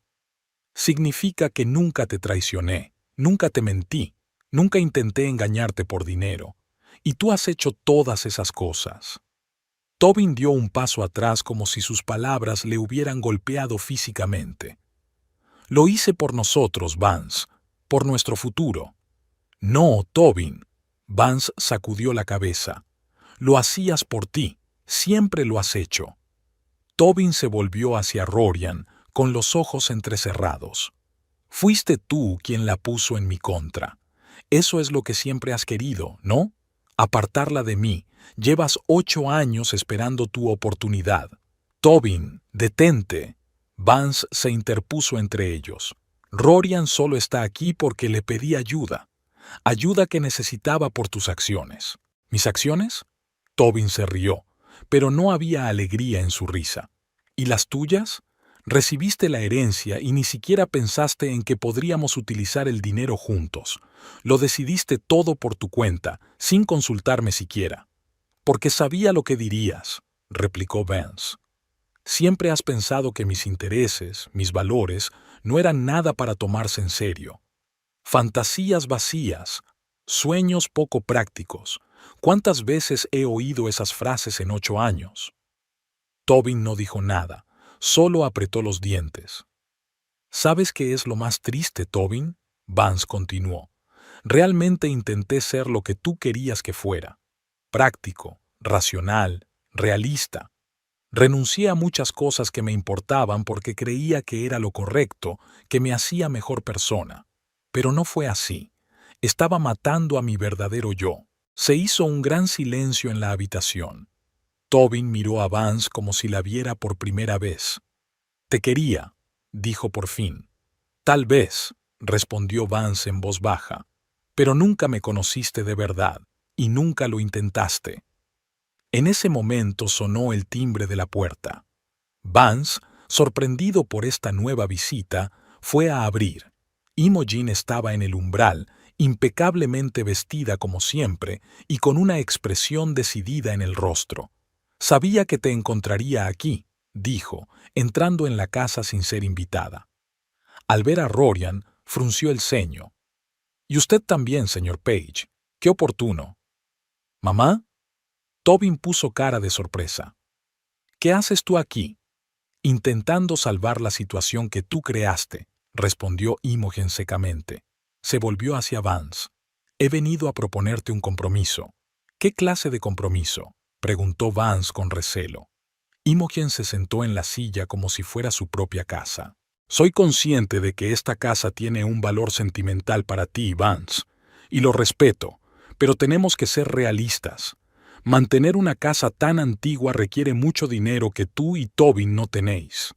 Significa que nunca te traicioné, nunca te mentí, nunca intenté engañarte por dinero. Y tú has hecho todas esas cosas. Tobin dio un paso atrás como si sus palabras le hubieran golpeado físicamente. Lo hice por nosotros, Vance, por nuestro futuro. No, Tobin. Vance sacudió la cabeza. Lo hacías por ti, siempre lo has hecho. Tobin se volvió hacia Rorian, con los ojos entrecerrados. Fuiste tú quien la puso en mi contra. Eso es lo que siempre has querido, ¿no? Apartarla de mí. Llevas 8 años esperando tu oportunidad. Tobin, detente. Vance se interpuso entre ellos. Rorian solo está aquí porque le pedí ayuda. Ayuda que necesitaba por tus acciones. ¿Mis acciones? Tobin se rió, pero no había alegría en su risa. ¿Y las tuyas? Recibiste la herencia y ni siquiera pensaste en que podríamos utilizar el dinero juntos. Lo decidiste todo por tu cuenta, sin consultarme siquiera. Porque sabía lo que dirías, replicó Vance. Siempre has pensado que mis intereses, mis valores, no eran nada para tomarse en serio. Fantasías vacías, sueños poco prácticos. ¿Cuántas veces he oído esas frases en 8 años? Tobin no dijo nada, solo apretó los dientes. ¿Sabes qué es lo más triste, Tobin? Vance continuó. Realmente intenté ser lo que tú querías que fuera. Práctico, racional, realista. Renuncié a muchas cosas que me importaban porque creía que era lo correcto, que me hacía mejor persona. Pero no fue así. Estaba matando a mi verdadero yo. Se hizo un gran silencio en la habitación. Tobin miró a Vance como si la viera por primera vez. Te quería, dijo por fin. Tal vez, respondió Vance en voz baja, pero nunca me conociste de verdad, y nunca lo intentaste. En ese momento sonó el timbre de la puerta. Vance, sorprendido por esta nueva visita, fue a abrir. Imogen estaba en el umbral, impecablemente vestida como siempre y con una expresión decidida en el rostro. Sabía que te encontraría aquí, dijo, entrando en la casa sin ser invitada. Al ver a Rorian, frunció el ceño. Y usted también, señor Page. Qué oportuno. ¿Mamá? Tobin puso cara de sorpresa. ¿Qué haces tú aquí? Intentando salvar la situación que tú creaste, respondió Imogen secamente. Se volvió hacia Vance. He venido a proponerte un compromiso. ¿Qué clase de compromiso? Preguntó Vance con recelo. Imogen se sentó en la silla como si fuera su propia casa. Soy consciente de que esta casa tiene un valor sentimental para ti, Vance, y lo respeto, pero tenemos que ser realistas. Mantener una casa tan antigua requiere mucho dinero que tú y Tobin no tenéis.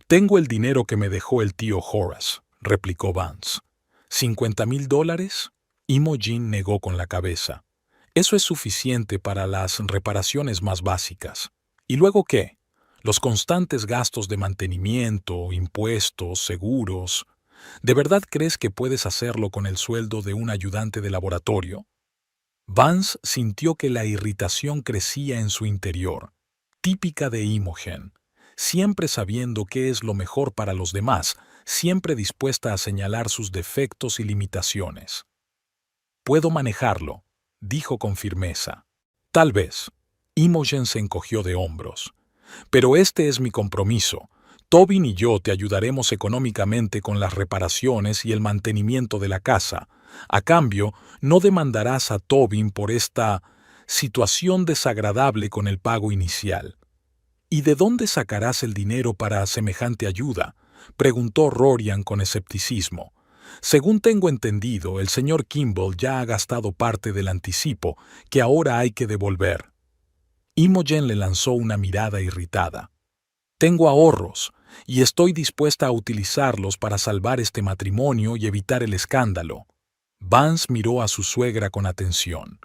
Tengo el dinero que me dejó el tío Horace, replicó Vance. $50,000? Imogen negó con la cabeza. Eso es suficiente para las reparaciones más básicas. ¿Y luego qué? Los constantes gastos de mantenimiento, impuestos, seguros. ¿De verdad crees que puedes hacerlo con el sueldo de un ayudante de laboratorio? Vance sintió que la irritación crecía en su interior, típica de Imogen, siempre sabiendo qué es lo mejor para los demás, siempre dispuesta a señalar sus defectos y limitaciones. Puedo manejarlo, dijo con firmeza. Tal vez. Imogen se encogió de hombros. Pero este es mi compromiso. Tobin y yo te ayudaremos económicamente con las reparaciones y el mantenimiento de la casa. A cambio, no demandarás a Tobin por esta situación desagradable con el pago inicial. ¿Y de dónde sacarás el dinero para semejante ayuda? Preguntó Rorian con escepticismo. Según tengo entendido, el señor Kimball ya ha gastado parte del anticipo que ahora hay que devolver. Imogen le lanzó una mirada irritada. Tengo ahorros, y estoy dispuesta a utilizarlos para salvar este matrimonio y evitar el escándalo. Vance miró a su suegra con atención.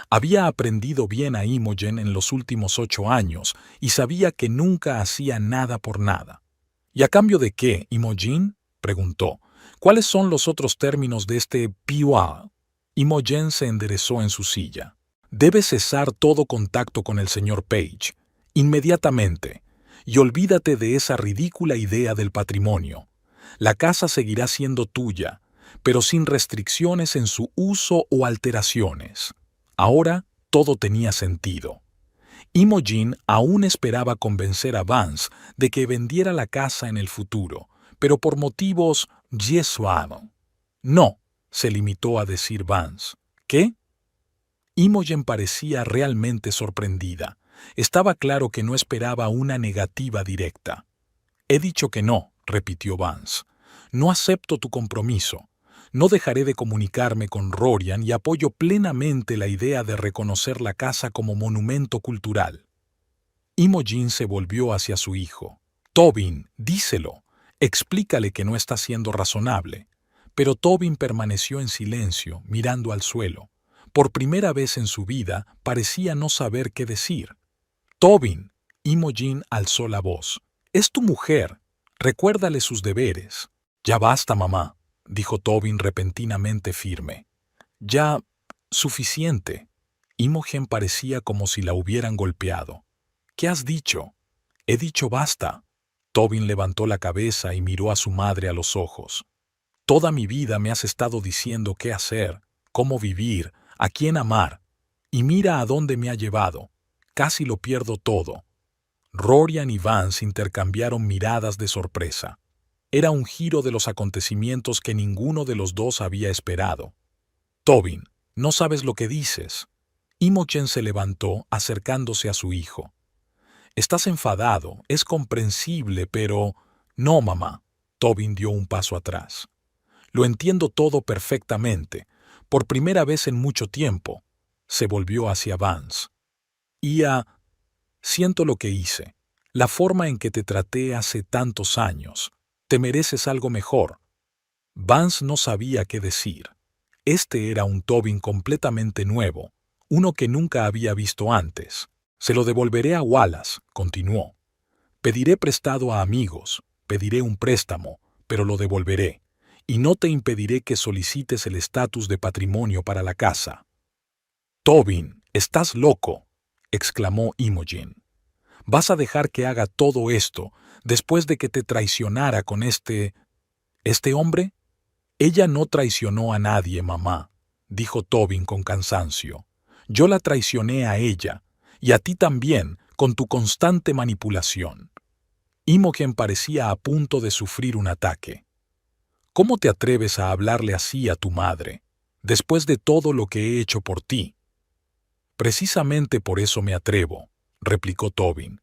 Había aprendido bien a Imogen en los últimos 8 años y sabía que nunca hacía nada por nada. ¿Y a cambio de qué, Imogen?, preguntó. ¿Cuáles son los otros términos de este PUA? Imogen se enderezó en su silla. Debes cesar todo contacto con el señor Page, inmediatamente, y olvídate de esa ridícula idea del patrimonio. La casa seguirá siendo tuya, pero sin restricciones en su uso o alteraciones. Ahora todo tenía sentido. Imogen aún esperaba convencer a Vance de que vendiera la casa en el futuro, pero por motivos yesuados. No, se limitó a decir Vance. ¿Qué? Imogen parecía realmente sorprendida. Estaba claro que no esperaba una negativa directa. He dicho que no, repitió Vance. No acepto tu compromiso. No dejaré de comunicarme con Rorian y apoyo plenamente la idea de reconocer la casa como monumento cultural. Imogen se volvió hacia su hijo. Tobin, díselo. Explícale que no está siendo razonable. Pero Tobin permaneció en silencio, mirando al suelo. Por primera vez en su vida parecía no saber qué decir. Tobin, Imogen alzó la voz. Es tu mujer. Recuérdale sus deberes. Ya basta, mamá, dijo Tobin repentinamente firme. Ya, suficiente. Imogen parecía como si la hubieran golpeado. ¿Qué has dicho? He dicho basta. Tobin levantó la cabeza y miró a su madre a los ojos. Toda mi vida me has estado diciendo qué hacer, cómo vivir, a quién amar. Y mira a dónde me ha llevado. Casi lo pierdo todo. Rorian y Vance intercambiaron miradas de sorpresa. Era un giro de los acontecimientos que ninguno de los dos había esperado. Tobin, no sabes lo que dices. Imogen se levantó, acercándose a su hijo. Estás enfadado, es comprensible, pero... No, mamá. Tobin dio un paso atrás. Lo entiendo todo perfectamente. Por primera vez en mucho tiempo. Se volvió hacia Vance. Siento lo que hice. La forma en que te traté hace tantos años. Te mereces algo mejor. Vance no sabía qué decir. Este era un Tobin completamente nuevo, uno que nunca había visto antes. Se lo devolveré a Wallace, continuó. Pediré prestado a amigos, pediré un préstamo, pero lo devolveré, y no te impediré que solicites el estatus de patrimonio para la casa. Tobin, estás loco, exclamó Imogen. ¿Vas a dejar que haga todo esto después de que te traicionara con este hombre? Ella no traicionó a nadie, mamá, dijo Tobin con cansancio. Yo la traicioné a ella, y a ti también, con tu constante manipulación. Imogen parecía a punto de sufrir un ataque. ¿Cómo te atreves a hablarle así a tu madre, después de todo lo que he hecho por ti? Precisamente por eso me atrevo, replicó Tobin,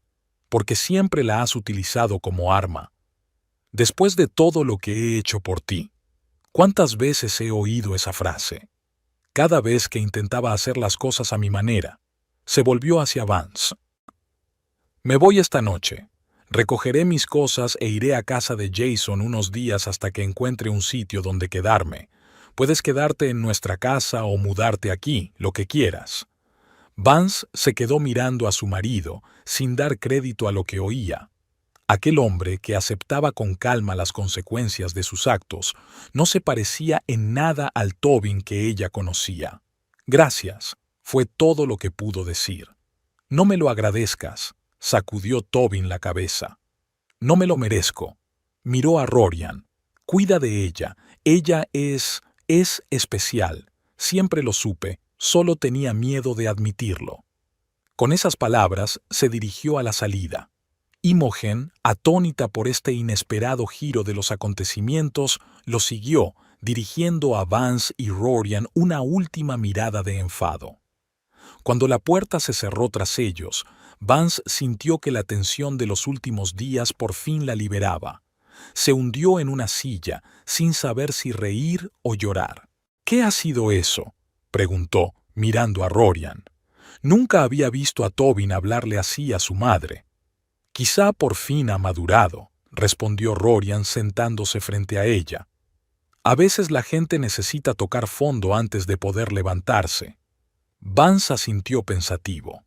porque siempre la has utilizado como arma. Después de todo lo que he hecho por ti. ¿Cuántas veces he oído esa frase? Cada vez que intentaba hacer las cosas a mi manera. Se volvió hacia Vance. Me voy esta noche. Recogeré mis cosas e iré a casa de Jason unos días hasta que encuentre un sitio donde quedarme. Puedes quedarte en nuestra casa o mudarte aquí, lo que quieras. Vance se quedó mirando a su marido, sin dar crédito a lo que oía. Aquel hombre, que aceptaba con calma las consecuencias de sus actos, no se parecía en nada al Tobin que ella conocía. Gracias, fue todo lo que pudo decir. No me lo agradezcas, sacudió Tobin la cabeza. No me lo merezco. Miró a Rorian. Cuida de ella. Ella es especial. Siempre lo supe, solo tenía miedo de admitirlo. Con esas palabras se dirigió a la salida. Imogen, atónita por este inesperado giro de los acontecimientos, lo siguió, dirigiendo a Vance y Rorian una última mirada de enfado. Cuando la puerta se cerró tras ellos, Vance sintió que la tensión de los últimos días por fin la liberaba. Se hundió en una silla, sin saber si reír o llorar. ¿Qué ha sido eso?, preguntó, mirando a Rorian. Nunca había visto a Tobin hablarle así a su madre. Quizá por fin ha madurado, respondió Rorian sentándose frente a ella. A veces la gente necesita tocar fondo antes de poder levantarse. Vance asintió pensativo.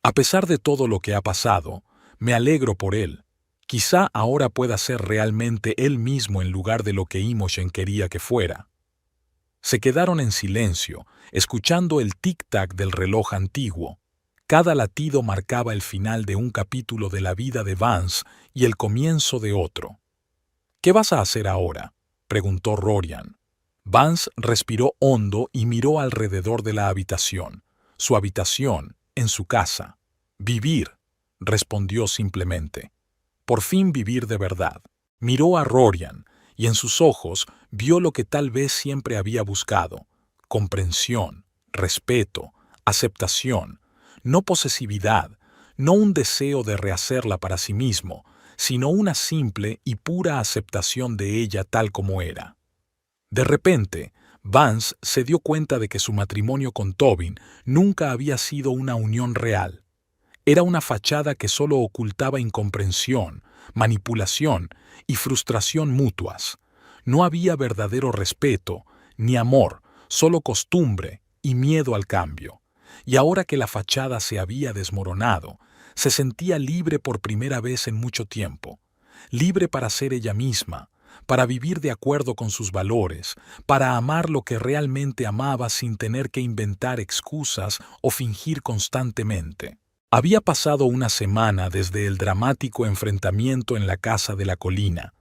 A pesar de todo lo que ha pasado, me alegro por él. Quizá ahora pueda ser realmente él mismo en lugar de lo que Imogen quería que fuera. Se quedaron en silencio, escuchando el tic-tac del reloj antiguo. Cada latido marcaba el final de un capítulo de la vida de Vance y el comienzo de otro. «¿Qué vas a hacer ahora?», preguntó Rorian. Vance respiró hondo y miró alrededor de la habitación. Su habitación, en su casa. «Vivir», respondió simplemente. «Por fin vivir de verdad». Miró a Rorian, y en sus ojos vio lo que tal vez siempre había buscado: comprensión, respeto, aceptación, no posesividad, no un deseo de rehacerla para sí mismo, sino una simple y pura aceptación de ella tal como era. De repente, Vance se dio cuenta de que su matrimonio con Tobin nunca había sido una unión real. Era una fachada que solo ocultaba incomprensión, manipulación y frustración mutuas. No había verdadero respeto, ni amor, solo costumbre y miedo al cambio. Y ahora que la fachada se había desmoronado, se sentía libre por primera vez en mucho tiempo. Libre para ser ella misma, para vivir de acuerdo con sus valores, para amar lo que realmente amaba sin tener que inventar excusas o fingir constantemente. Había pasado una semana desde el dramático enfrentamiento en la casa de la colina.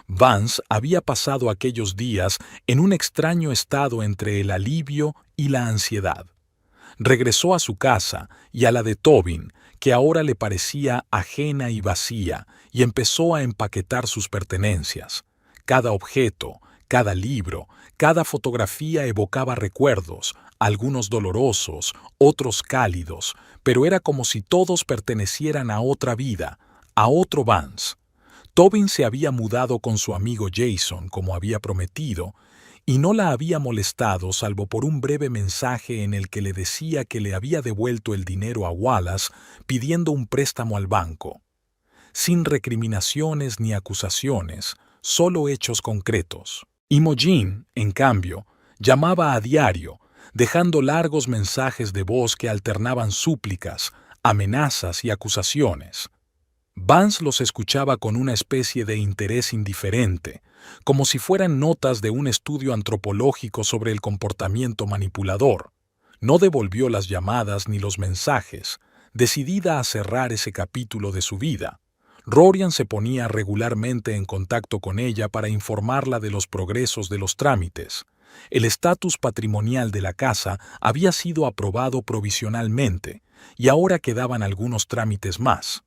Vance había pasado aquellos días en un extraño estado entre el alivio y la ansiedad. Regresó a su casa y a la de Tobin, que ahora le parecía ajena y vacía, y empezó a empaquetar sus pertenencias. Cada objeto, cada libro, cada fotografía evocaba recuerdos, algunos dolorosos, otros cálidos, pero era como si todos pertenecieran a otra vida, a otro Vance. Tobin se había mudado con su amigo Jason, como había prometido, y no la había molestado salvo por un breve mensaje en el que le decía que le había devuelto el dinero a Wallace pidiendo un préstamo al banco. Sin recriminaciones ni acusaciones, solo hechos concretos. Imogen, en cambio, llamaba a diario, dejando largos mensajes de voz que alternaban súplicas, amenazas y acusaciones. Vance los escuchaba con una especie de interés indiferente, como si fueran notas de un estudio antropológico sobre el comportamiento manipulador. No devolvió las llamadas ni los mensajes, decidida a cerrar ese capítulo de su vida. Rorian se ponía regularmente en contacto con ella para informarla de los progresos de los trámites. El estatus patrimonial de la casa había sido aprobado provisionalmente, y ahora quedaban algunos trámites más.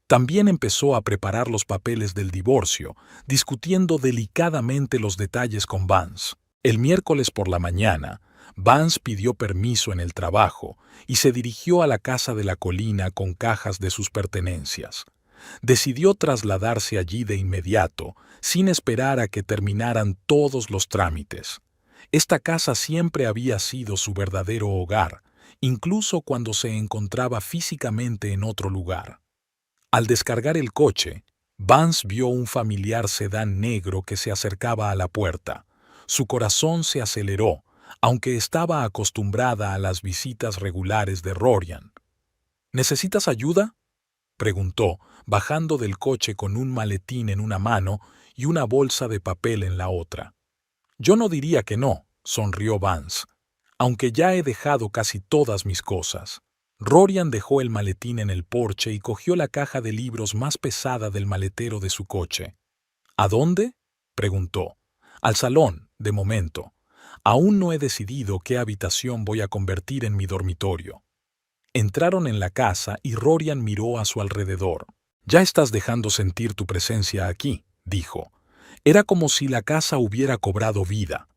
También empezó a preparar los papeles del divorcio, discutiendo delicadamente los detalles con Vance. El miércoles por la mañana, Vance pidió permiso en el trabajo y se dirigió a la casa de la colina con cajas de sus pertenencias. Decidió trasladarse allí de inmediato, sin esperar a que terminaran todos los trámites. Esta casa siempre había sido su verdadero hogar, incluso cuando se encontraba físicamente en otro lugar. Al descargar el coche, Vance vio un familiar sedán negro que se acercaba a la puerta. Su corazón se aceleró, aunque estaba acostumbrada a las visitas regulares de Rorian. «¿Necesitas ayuda?», preguntó, bajando del coche con un maletín en una mano y una bolsa de papel en la otra. «Yo no diría que no», sonrió Vance, «aunque ya he dejado casi todas mis cosas». Rorian dejó el maletín en el porche y cogió la caja de libros más pesada del maletero de su coche. «¿A dónde?», preguntó. «Al salón, de momento. Aún no he decidido qué habitación voy a convertir en mi dormitorio». Entraron en la casa y Rorian miró a su alrededor. «Ya estás dejando sentir tu presencia aquí», dijo. Era como si la casa hubiera cobrado vida.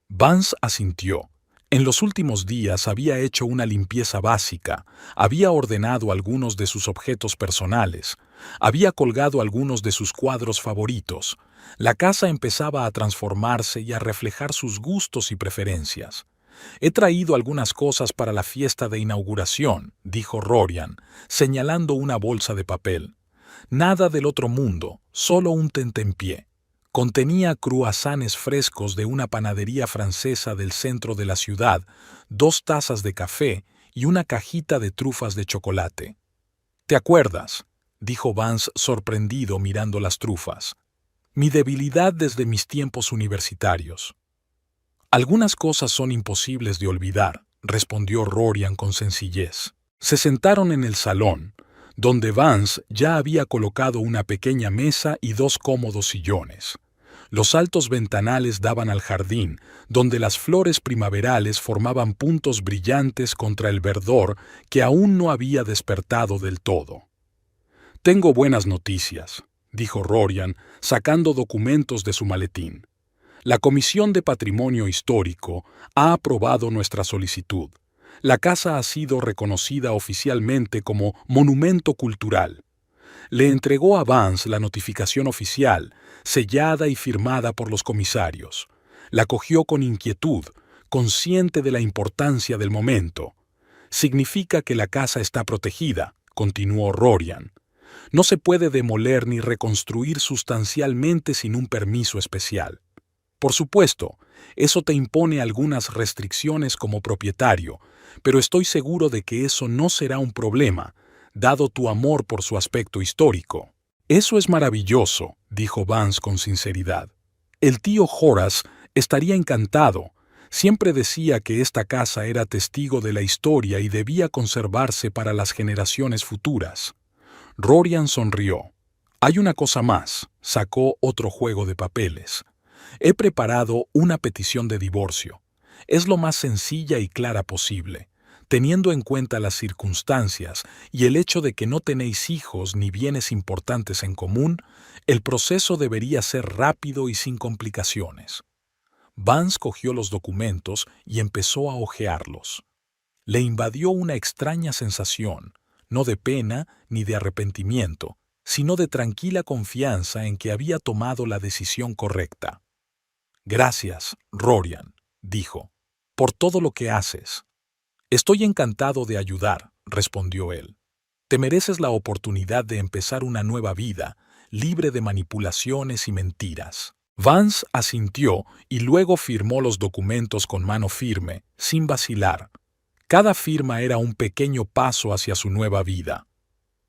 Vance asintió. En los últimos días había hecho una limpieza básica, había ordenado algunos de sus objetos personales, había colgado algunos de sus cuadros favoritos. La casa empezaba a transformarse y a reflejar sus gustos y preferencias. «He traído algunas cosas para la fiesta de inauguración», dijo Rorian, señalando una bolsa de papel. «Nada del otro mundo, solo un tentempié. Contenía croissants frescos de una panadería francesa del centro de la ciudad, 2 tazas de café y una cajita de trufas de chocolate. «¿Te acuerdas?», dijo Vance sorprendido mirando las trufas. «Mi debilidad desde mis tiempos universitarios». «Algunas cosas son imposibles de olvidar», respondió Rorian con sencillez. Se sentaron en el salón, donde Vance ya había colocado una pequeña mesa y 2 cómodos sillones. Los altos ventanales daban al jardín, donde las flores primaverales formaban puntos brillantes contra el verdor que aún no había despertado del todo. «Tengo buenas noticias», dijo Rorian, sacando documentos de su maletín. «La Comisión de Patrimonio Histórico ha aprobado nuestra solicitud. La casa ha sido reconocida oficialmente como Monumento Cultural». Le entregó a Vance la notificación oficial, sellada y firmada por los comisarios. La cogió con inquietud, consciente de la importancia del momento. «Significa que la casa está protegida», continuó Rorian. «No se puede demoler ni reconstruir sustancialmente sin un permiso especial. Por supuesto, eso te impone algunas restricciones como propietario, pero estoy seguro de que eso no será un problema, dado tu amor por su aspecto histórico». «Eso es maravilloso», dijo Vance con sinceridad. «El tío Horace estaría encantado. Siempre decía que esta casa era testigo de la historia y debía conservarse para las generaciones futuras». Rorian sonrió. «Hay una cosa más», sacó otro juego de papeles. «He preparado una petición de divorcio. Es lo más sencilla y clara posible. Teniendo en cuenta las circunstancias y el hecho de que no tenéis hijos ni bienes importantes en común, el proceso debería ser rápido y sin complicaciones». Vance cogió los documentos y empezó a hojearlos. Le invadió una extraña sensación, no de pena ni de arrepentimiento, sino de tranquila confianza en que había tomado la decisión correcta. «Gracias, Rorian», dijo, «por todo lo que haces». «Estoy encantado de ayudar», respondió él. «Te mereces la oportunidad de empezar una nueva vida, libre de manipulaciones y mentiras». Vance asintió y luego firmó los documentos con mano firme, sin vacilar. Cada firma era un pequeño paso hacia su nueva vida.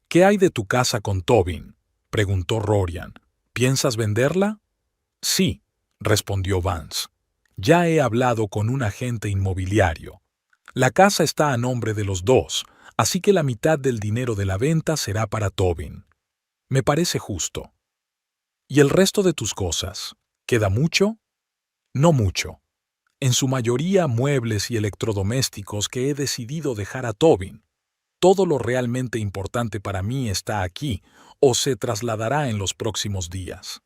«¿Qué hay de tu casa con Tobin?», preguntó Rorian. «¿Piensas venderla?». «Sí», respondió Vance. «Ya he hablado con un agente inmobiliario. La casa está a nombre de los dos, así que la mitad del dinero de la venta será para Tobin. Me parece justo». «¿Y el resto de tus cosas? ¿Queda mucho?». «No mucho. En su mayoría muebles y electrodomésticos que he decidido dejar a Tobin. Todo lo realmente importante para mí está aquí o se trasladará en los próximos días».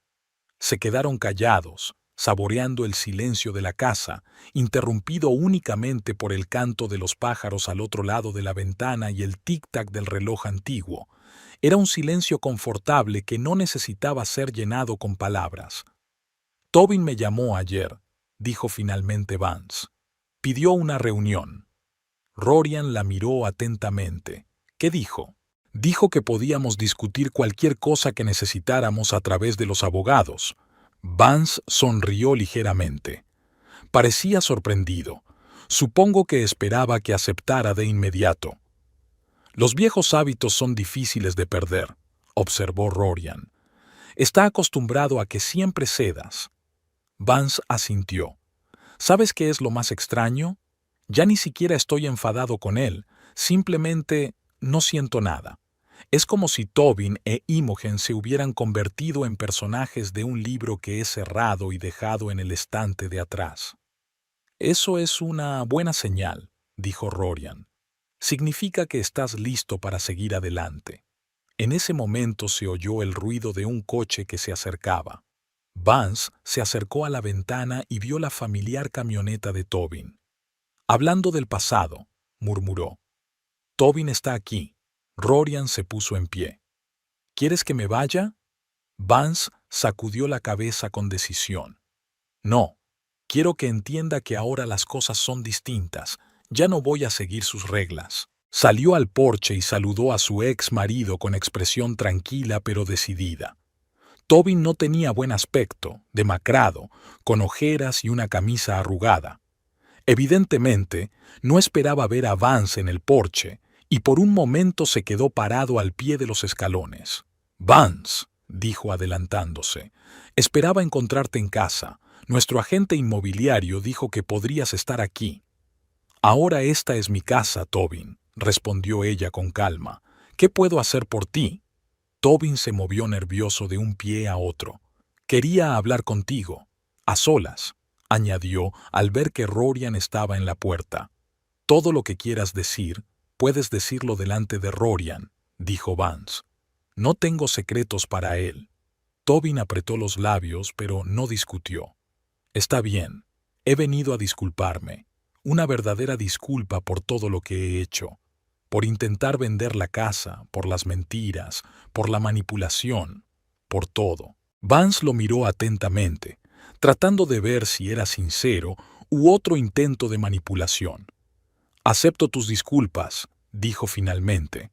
Se quedaron callados, saboreando el silencio de la casa, interrumpido únicamente por el canto de los pájaros al otro lado de la ventana y el tic-tac del reloj antiguo. Era un silencio confortable que no necesitaba ser llenado con palabras. «Tobin me llamó ayer», dijo finalmente Vance. «Pidió una reunión». Rorian la miró atentamente. «¿Qué dijo?». «Dijo que podíamos discutir cualquier cosa que necesitáramos a través de los abogados». Vance sonrió ligeramente. Parecía sorprendido. Supongo que esperaba que aceptara de inmediato. «Los viejos hábitos son difíciles de perder», observó Rorian. «Está acostumbrado a que siempre cedas». Vance asintió. «¿Sabes qué es lo más extraño? Ya ni siquiera estoy enfadado con él, simplemente no siento nada. Es como si Tobin e Imogen se hubieran convertido en personajes de un libro que he cerrado y dejado en el estante de atrás». «Eso es una buena señal», dijo Rorian. «Significa que estás listo para seguir adelante». En ese momento se oyó el ruido de un coche que se acercaba. Vance se acercó a la ventana y vio la familiar camioneta de Tobin. «Hablando del pasado», murmuró. «Tobin está aquí». Rorian se puso en pie. «¿Quieres que me vaya?». Vance sacudió la cabeza con decisión. «No. Quiero que entienda que ahora las cosas son distintas. Ya no voy a seguir sus reglas». Salió al porche y saludó a su ex marido con expresión tranquila pero decidida. Tobin no tenía buen aspecto, demacrado, con ojeras y una camisa arrugada. Evidentemente, no esperaba ver a Vance en el porche, y por un momento se quedó parado al pie de los escalones. «Vance», dijo adelantándose, «esperaba encontrarte en casa. Nuestro agente inmobiliario dijo que podrías estar aquí». «Ahora esta es mi casa, Tobin», respondió ella con calma. «¿Qué puedo hacer por ti?» Tobin se movió nervioso de un pie a otro. «Quería hablar contigo, a solas», añadió al ver que Rorian estaba en la puerta. «Todo lo que quieras decir, puedes decirlo delante de Rorian», dijo Vance. «No tengo secretos para él». Tobin apretó los labios, pero no discutió. «Está bien. He venido a disculparme. Una verdadera disculpa por todo lo que he hecho. Por intentar vender la casa, por las mentiras, por la manipulación, por todo». Vance lo miró atentamente, tratando de ver si era sincero u otro intento de manipulación. «Acepto tus disculpas», dijo finalmente,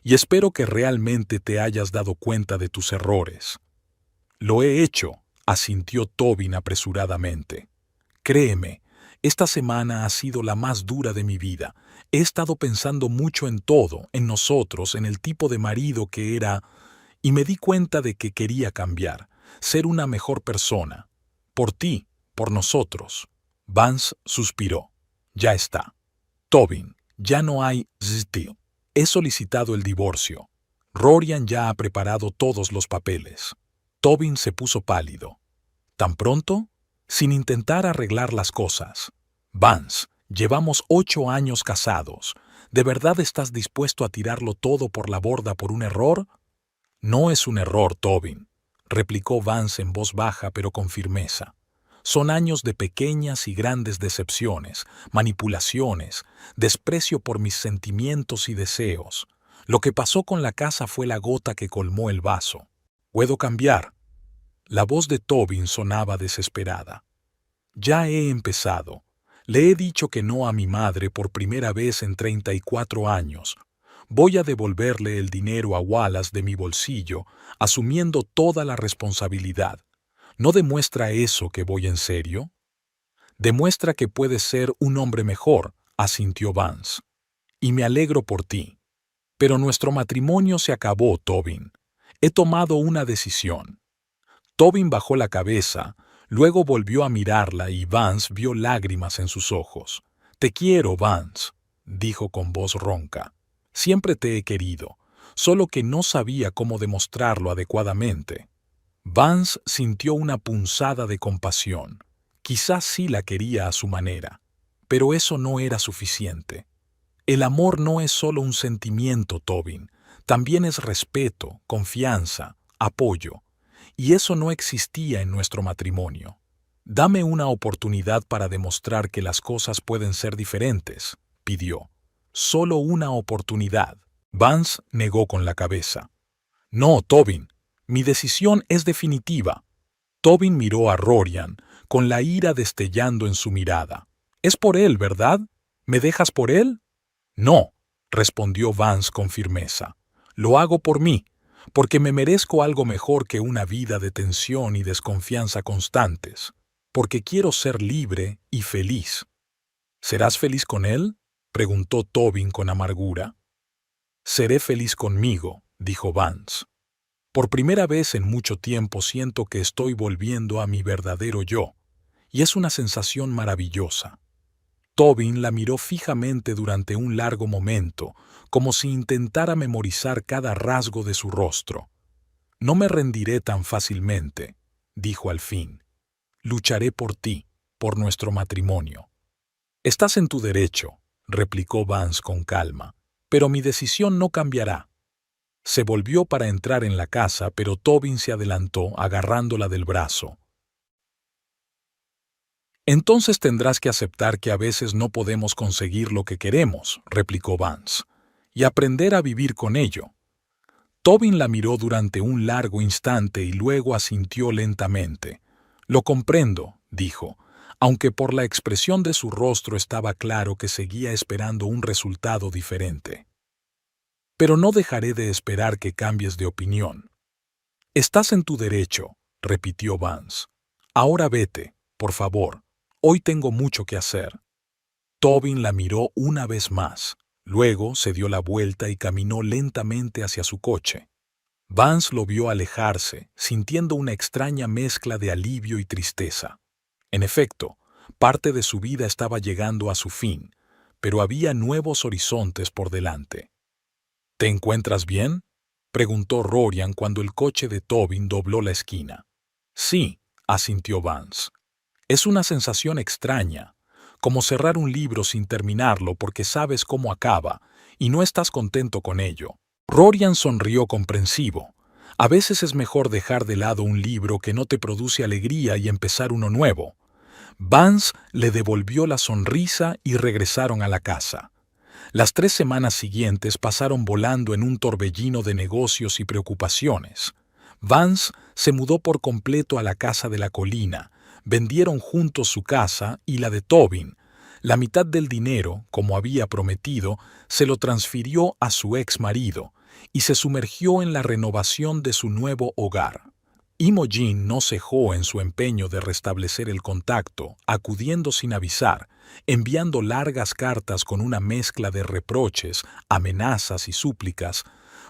«y espero que realmente te hayas dado cuenta de tus errores». «Lo he hecho», asintió Tobin apresuradamente. «Créeme, esta semana ha sido la más dura de mi vida. He estado pensando mucho en todo, en nosotros, en el tipo de marido que era, y me di cuenta de que quería cambiar, ser una mejor persona. Por ti, por nosotros». Vance suspiró. «Ya está. Tobin, ya no hay still. He solicitado el divorcio. Rorian ya ha preparado todos los papeles». Tobin se puso pálido. «¿Tan pronto? Sin intentar arreglar las cosas. Vance, llevamos 8 años casados. ¿De verdad estás dispuesto a tirarlo todo por la borda por un error?» «No es un error, Tobin», replicó Vance en voz baja pero con firmeza. «Son años de pequeñas y grandes decepciones, manipulaciones, desprecio por mis sentimientos y deseos. Lo que pasó con la casa fue la gota que colmó el vaso. ¿Puedo cambiar?» La voz de Tobin sonaba desesperada. «Ya he empezado. Le he dicho que no a mi madre por primera vez en 34 años. Voy a devolverle el dinero a Wallace de mi bolsillo, asumiendo toda la responsabilidad. ¿No demuestra eso que voy en serio?» «Demuestra que puedes ser un hombre mejor», asintió Vance. «Y me alegro por ti. Pero nuestro matrimonio se acabó, Tobin. He tomado una decisión». Tobin bajó la cabeza, luego volvió a mirarla y Vance vio lágrimas en sus ojos. «Te quiero, Vance», dijo con voz ronca. «Siempre te he querido, solo que no sabía cómo demostrarlo adecuadamente». Vance sintió una punzada de compasión. Quizás sí la quería a su manera, pero eso no era suficiente. El amor no es solo un sentimiento, Tobin, también es respeto, confianza, apoyo. Y eso no existía en nuestro matrimonio. «Dame una oportunidad para demostrar que las cosas pueden ser diferentes», pidió. «Solo una oportunidad». Vance negó con la cabeza. «No, Tobin, mi decisión es definitiva». Tobin miró a Rorian, con la ira destellando en su mirada. «Es por él, ¿verdad? ¿Me dejas por él?» «No», respondió Vance con firmeza. «Lo hago por mí, porque me merezco algo mejor que una vida de tensión y desconfianza constantes, porque quiero ser libre y feliz». «¿Serás feliz con él?», preguntó Tobin con amargura. «Seré feliz conmigo», dijo Vance. «Por primera vez en mucho tiempo siento que estoy volviendo a mi verdadero yo, y es una sensación maravillosa». Tobin la miró fijamente durante un largo momento, como si intentara memorizar cada rasgo de su rostro. «No me rendiré tan fácilmente», dijo al fin. «Lucharé por ti, por nuestro matrimonio». «Estás en tu derecho», replicó Vance con calma, «pero mi decisión no cambiará». Se volvió para entrar en la casa, pero Tobin se adelantó, agarrándola del brazo. «Entonces tendrás que aceptar que a veces no podemos conseguir lo que queremos», replicó Vance, «y aprender a vivir con ello». Tobin la miró durante un largo instante y luego asintió lentamente. «Lo comprendo», dijo, aunque por la expresión de su rostro estaba claro que seguía esperando un resultado diferente. «Pero no dejaré de esperar que cambies de opinión». Estás en tu derecho, repitió Vance. Ahora vete, por favor. Hoy tengo mucho que hacer. Tobin la miró una vez más. Luego se dio la vuelta y caminó lentamente hacia su coche. Vance lo vio alejarse, sintiendo una extraña mezcla de alivio y tristeza. En efecto, parte de su vida estaba llegando a su fin, pero había nuevos horizontes por delante. ¿Te encuentras bien?, preguntó Rorian cuando el coche de Tobin dobló la esquina. Sí, asintió Vance. Es una sensación extraña, como cerrar un libro sin terminarlo porque sabes cómo acaba y no estás contento con ello. Rorian sonrió comprensivo. A veces es mejor dejar de lado un libro que no te produce alegría y empezar uno nuevo. Vance le devolvió la sonrisa y regresaron a la casa. Las 3 semanas siguientes pasaron volando en un torbellino de negocios y preocupaciones. Vance se mudó por completo a la casa de la colina, vendieron juntos su casa y la de Tobin. La mitad del dinero, como había prometido, se lo transfirió a su ex marido y se sumergió en la renovación de su nuevo hogar. Imogen no cejó en su empeño de restablecer el contacto, acudiendo sin avisar, enviando largas cartas con una mezcla de reproches, amenazas y súplicas.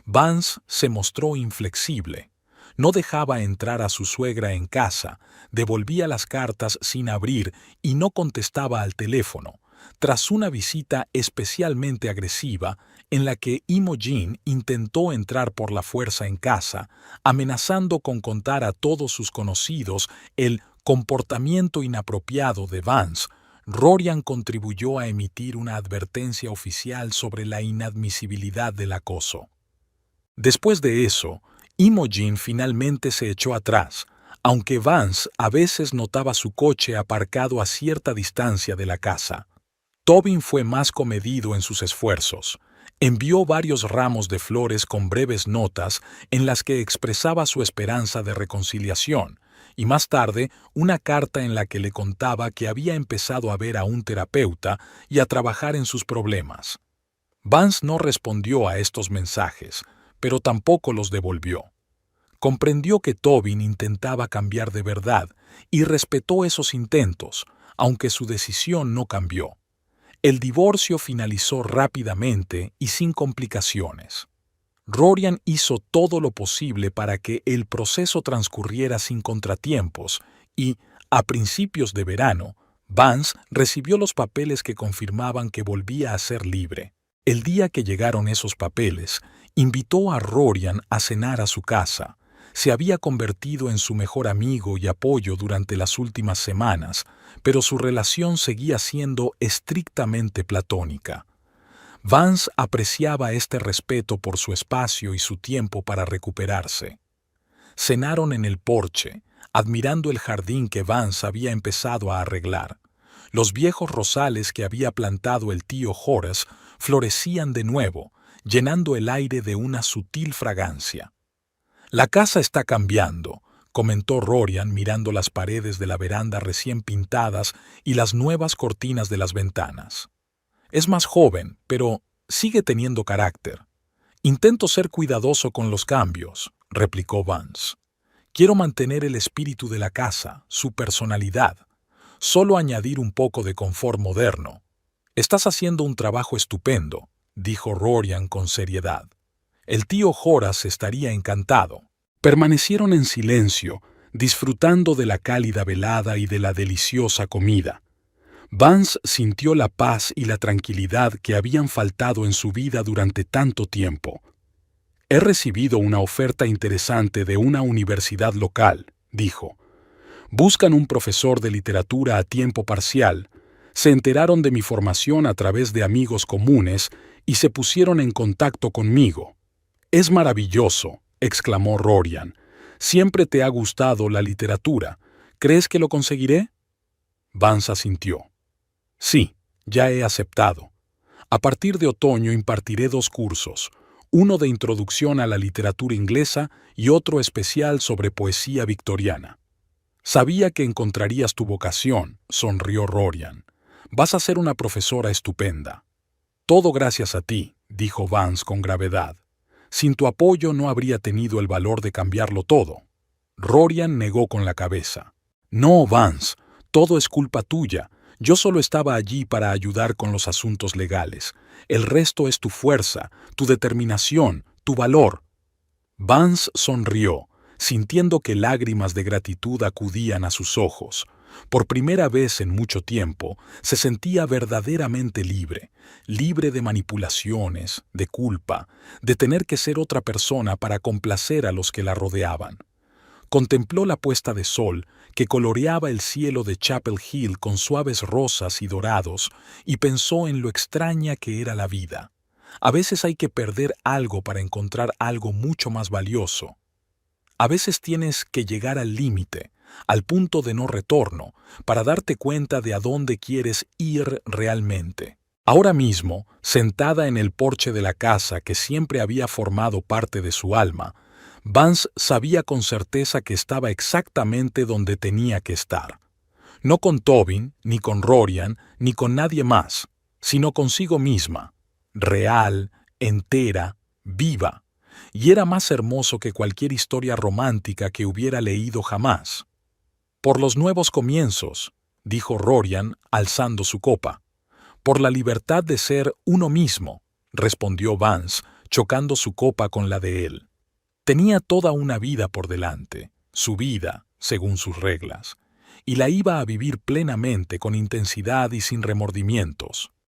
Vance se mostró inflexible. No dejaba entrar a su suegra en casa, devolvía las cartas sin abrir y no contestaba al teléfono. Tras una visita especialmente agresiva, en la que Imogen intentó entrar por la fuerza en casa, amenazando con contar a todos sus conocidos el comportamiento inapropiado de Vance, Rorian contribuyó a emitir una advertencia oficial sobre la inadmisibilidad del acoso. Después de eso, Imogen finalmente se echó atrás, aunque Vance a veces notaba su coche aparcado a cierta distancia de la casa. Tobin fue más comedido en sus esfuerzos. Envió varios ramos de flores con breves notas en las que expresaba su esperanza de reconciliación, y más tarde una carta en la que le contaba que había empezado a ver a un terapeuta y a trabajar en sus problemas. Vance no respondió a estos mensajes, pero tampoco los devolvió. Comprendió que Tobin intentaba cambiar de verdad y respetó esos intentos, aunque su decisión no cambió. El divorcio finalizó rápidamente y sin complicaciones. Rorian hizo todo lo posible para que el proceso transcurriera sin contratiempos y, a principios de verano, Vance recibió los papeles que confirmaban que volvía a ser libre. El día que llegaron esos papeles, invitó a Rorian a cenar a su casa. Se había convertido en su mejor amigo y apoyo durante las últimas semanas, pero su relación seguía siendo estrictamente platónica. Vance apreciaba este respeto por su espacio y su tiempo para recuperarse. Cenaron en el porche, admirando el jardín que Vance había empezado a arreglar. Los viejos rosales que había plantado el tío Horace florecían de nuevo, llenando el aire de una sutil fragancia. «La casa está cambiando», comentó Rorian mirando las paredes de la veranda recién pintadas y las nuevas cortinas de las ventanas. «Es más joven, pero sigue teniendo carácter». «Intento ser cuidadoso con los cambios», replicó Vance. «Quiero mantener el espíritu de la casa, su personalidad. Solo añadir un poco de confort moderno». «Estás haciendo un trabajo estupendo», dijo Rorian con seriedad. «El tío Horace estaría encantado». Permanecieron en silencio, disfrutando de la cálida velada y de la deliciosa comida. Vance sintió la paz y la tranquilidad que habían faltado en su vida durante tanto tiempo. «He recibido una oferta interesante de una universidad local», dijo. «Buscan un profesor de literatura a tiempo parcial. Se enteraron de mi formación a través de amigos comunes y se pusieron en contacto conmigo». «Es maravilloso», exclamó Rorian. «Siempre te ha gustado la literatura. ¿Crees que lo conseguiré?» Vance asintió. «Sí, ya he aceptado. A partir de otoño impartiré 2 cursos, uno de introducción a la literatura inglesa y otro especial sobre poesía victoriana». «Sabía que encontrarías tu vocación», sonrió Rorian. «Vas a ser una profesora estupenda». «Todo gracias a ti», dijo Vance con gravedad. Sin tu apoyo no habría tenido el valor de cambiarlo todo. Rorian negó con la cabeza. No, Vance, todo es culpa tuya. Yo solo estaba allí para ayudar con los asuntos legales. El resto es tu fuerza, tu determinación, tu valor. Vance sonrió, sintiendo que lágrimas de gratitud acudían a sus ojos. Por primera vez en mucho tiempo, se sentía verdaderamente libre, libre de manipulaciones, de culpa, de tener que ser otra persona para complacer a los que la rodeaban. Contempló la puesta de sol que coloreaba el cielo de Chapel Hill con suaves rosas y dorados y pensó en lo extraña que era la vida. A veces hay que perder algo para encontrar algo mucho más valioso. A veces tienes que llegar al límite, al punto de no retorno, para darte cuenta de a dónde quieres ir realmente. Ahora mismo, sentada en el porche de la casa que siempre había formado parte de su alma, Vance sabía con certeza que estaba exactamente donde tenía que estar. No con Tobin, ni con Rorian, ni con nadie más, sino consigo misma, real, entera, viva, y era más hermoso que cualquier historia romántica que hubiera leído jamás. Por los nuevos comienzos, dijo Rorian, alzando su copa. Por la libertad de ser uno mismo, respondió Vance, chocando su copa con la de él. Tenía toda una vida por delante, su vida, según sus reglas, y la iba a vivir plenamente con intensidad y sin remordimientos.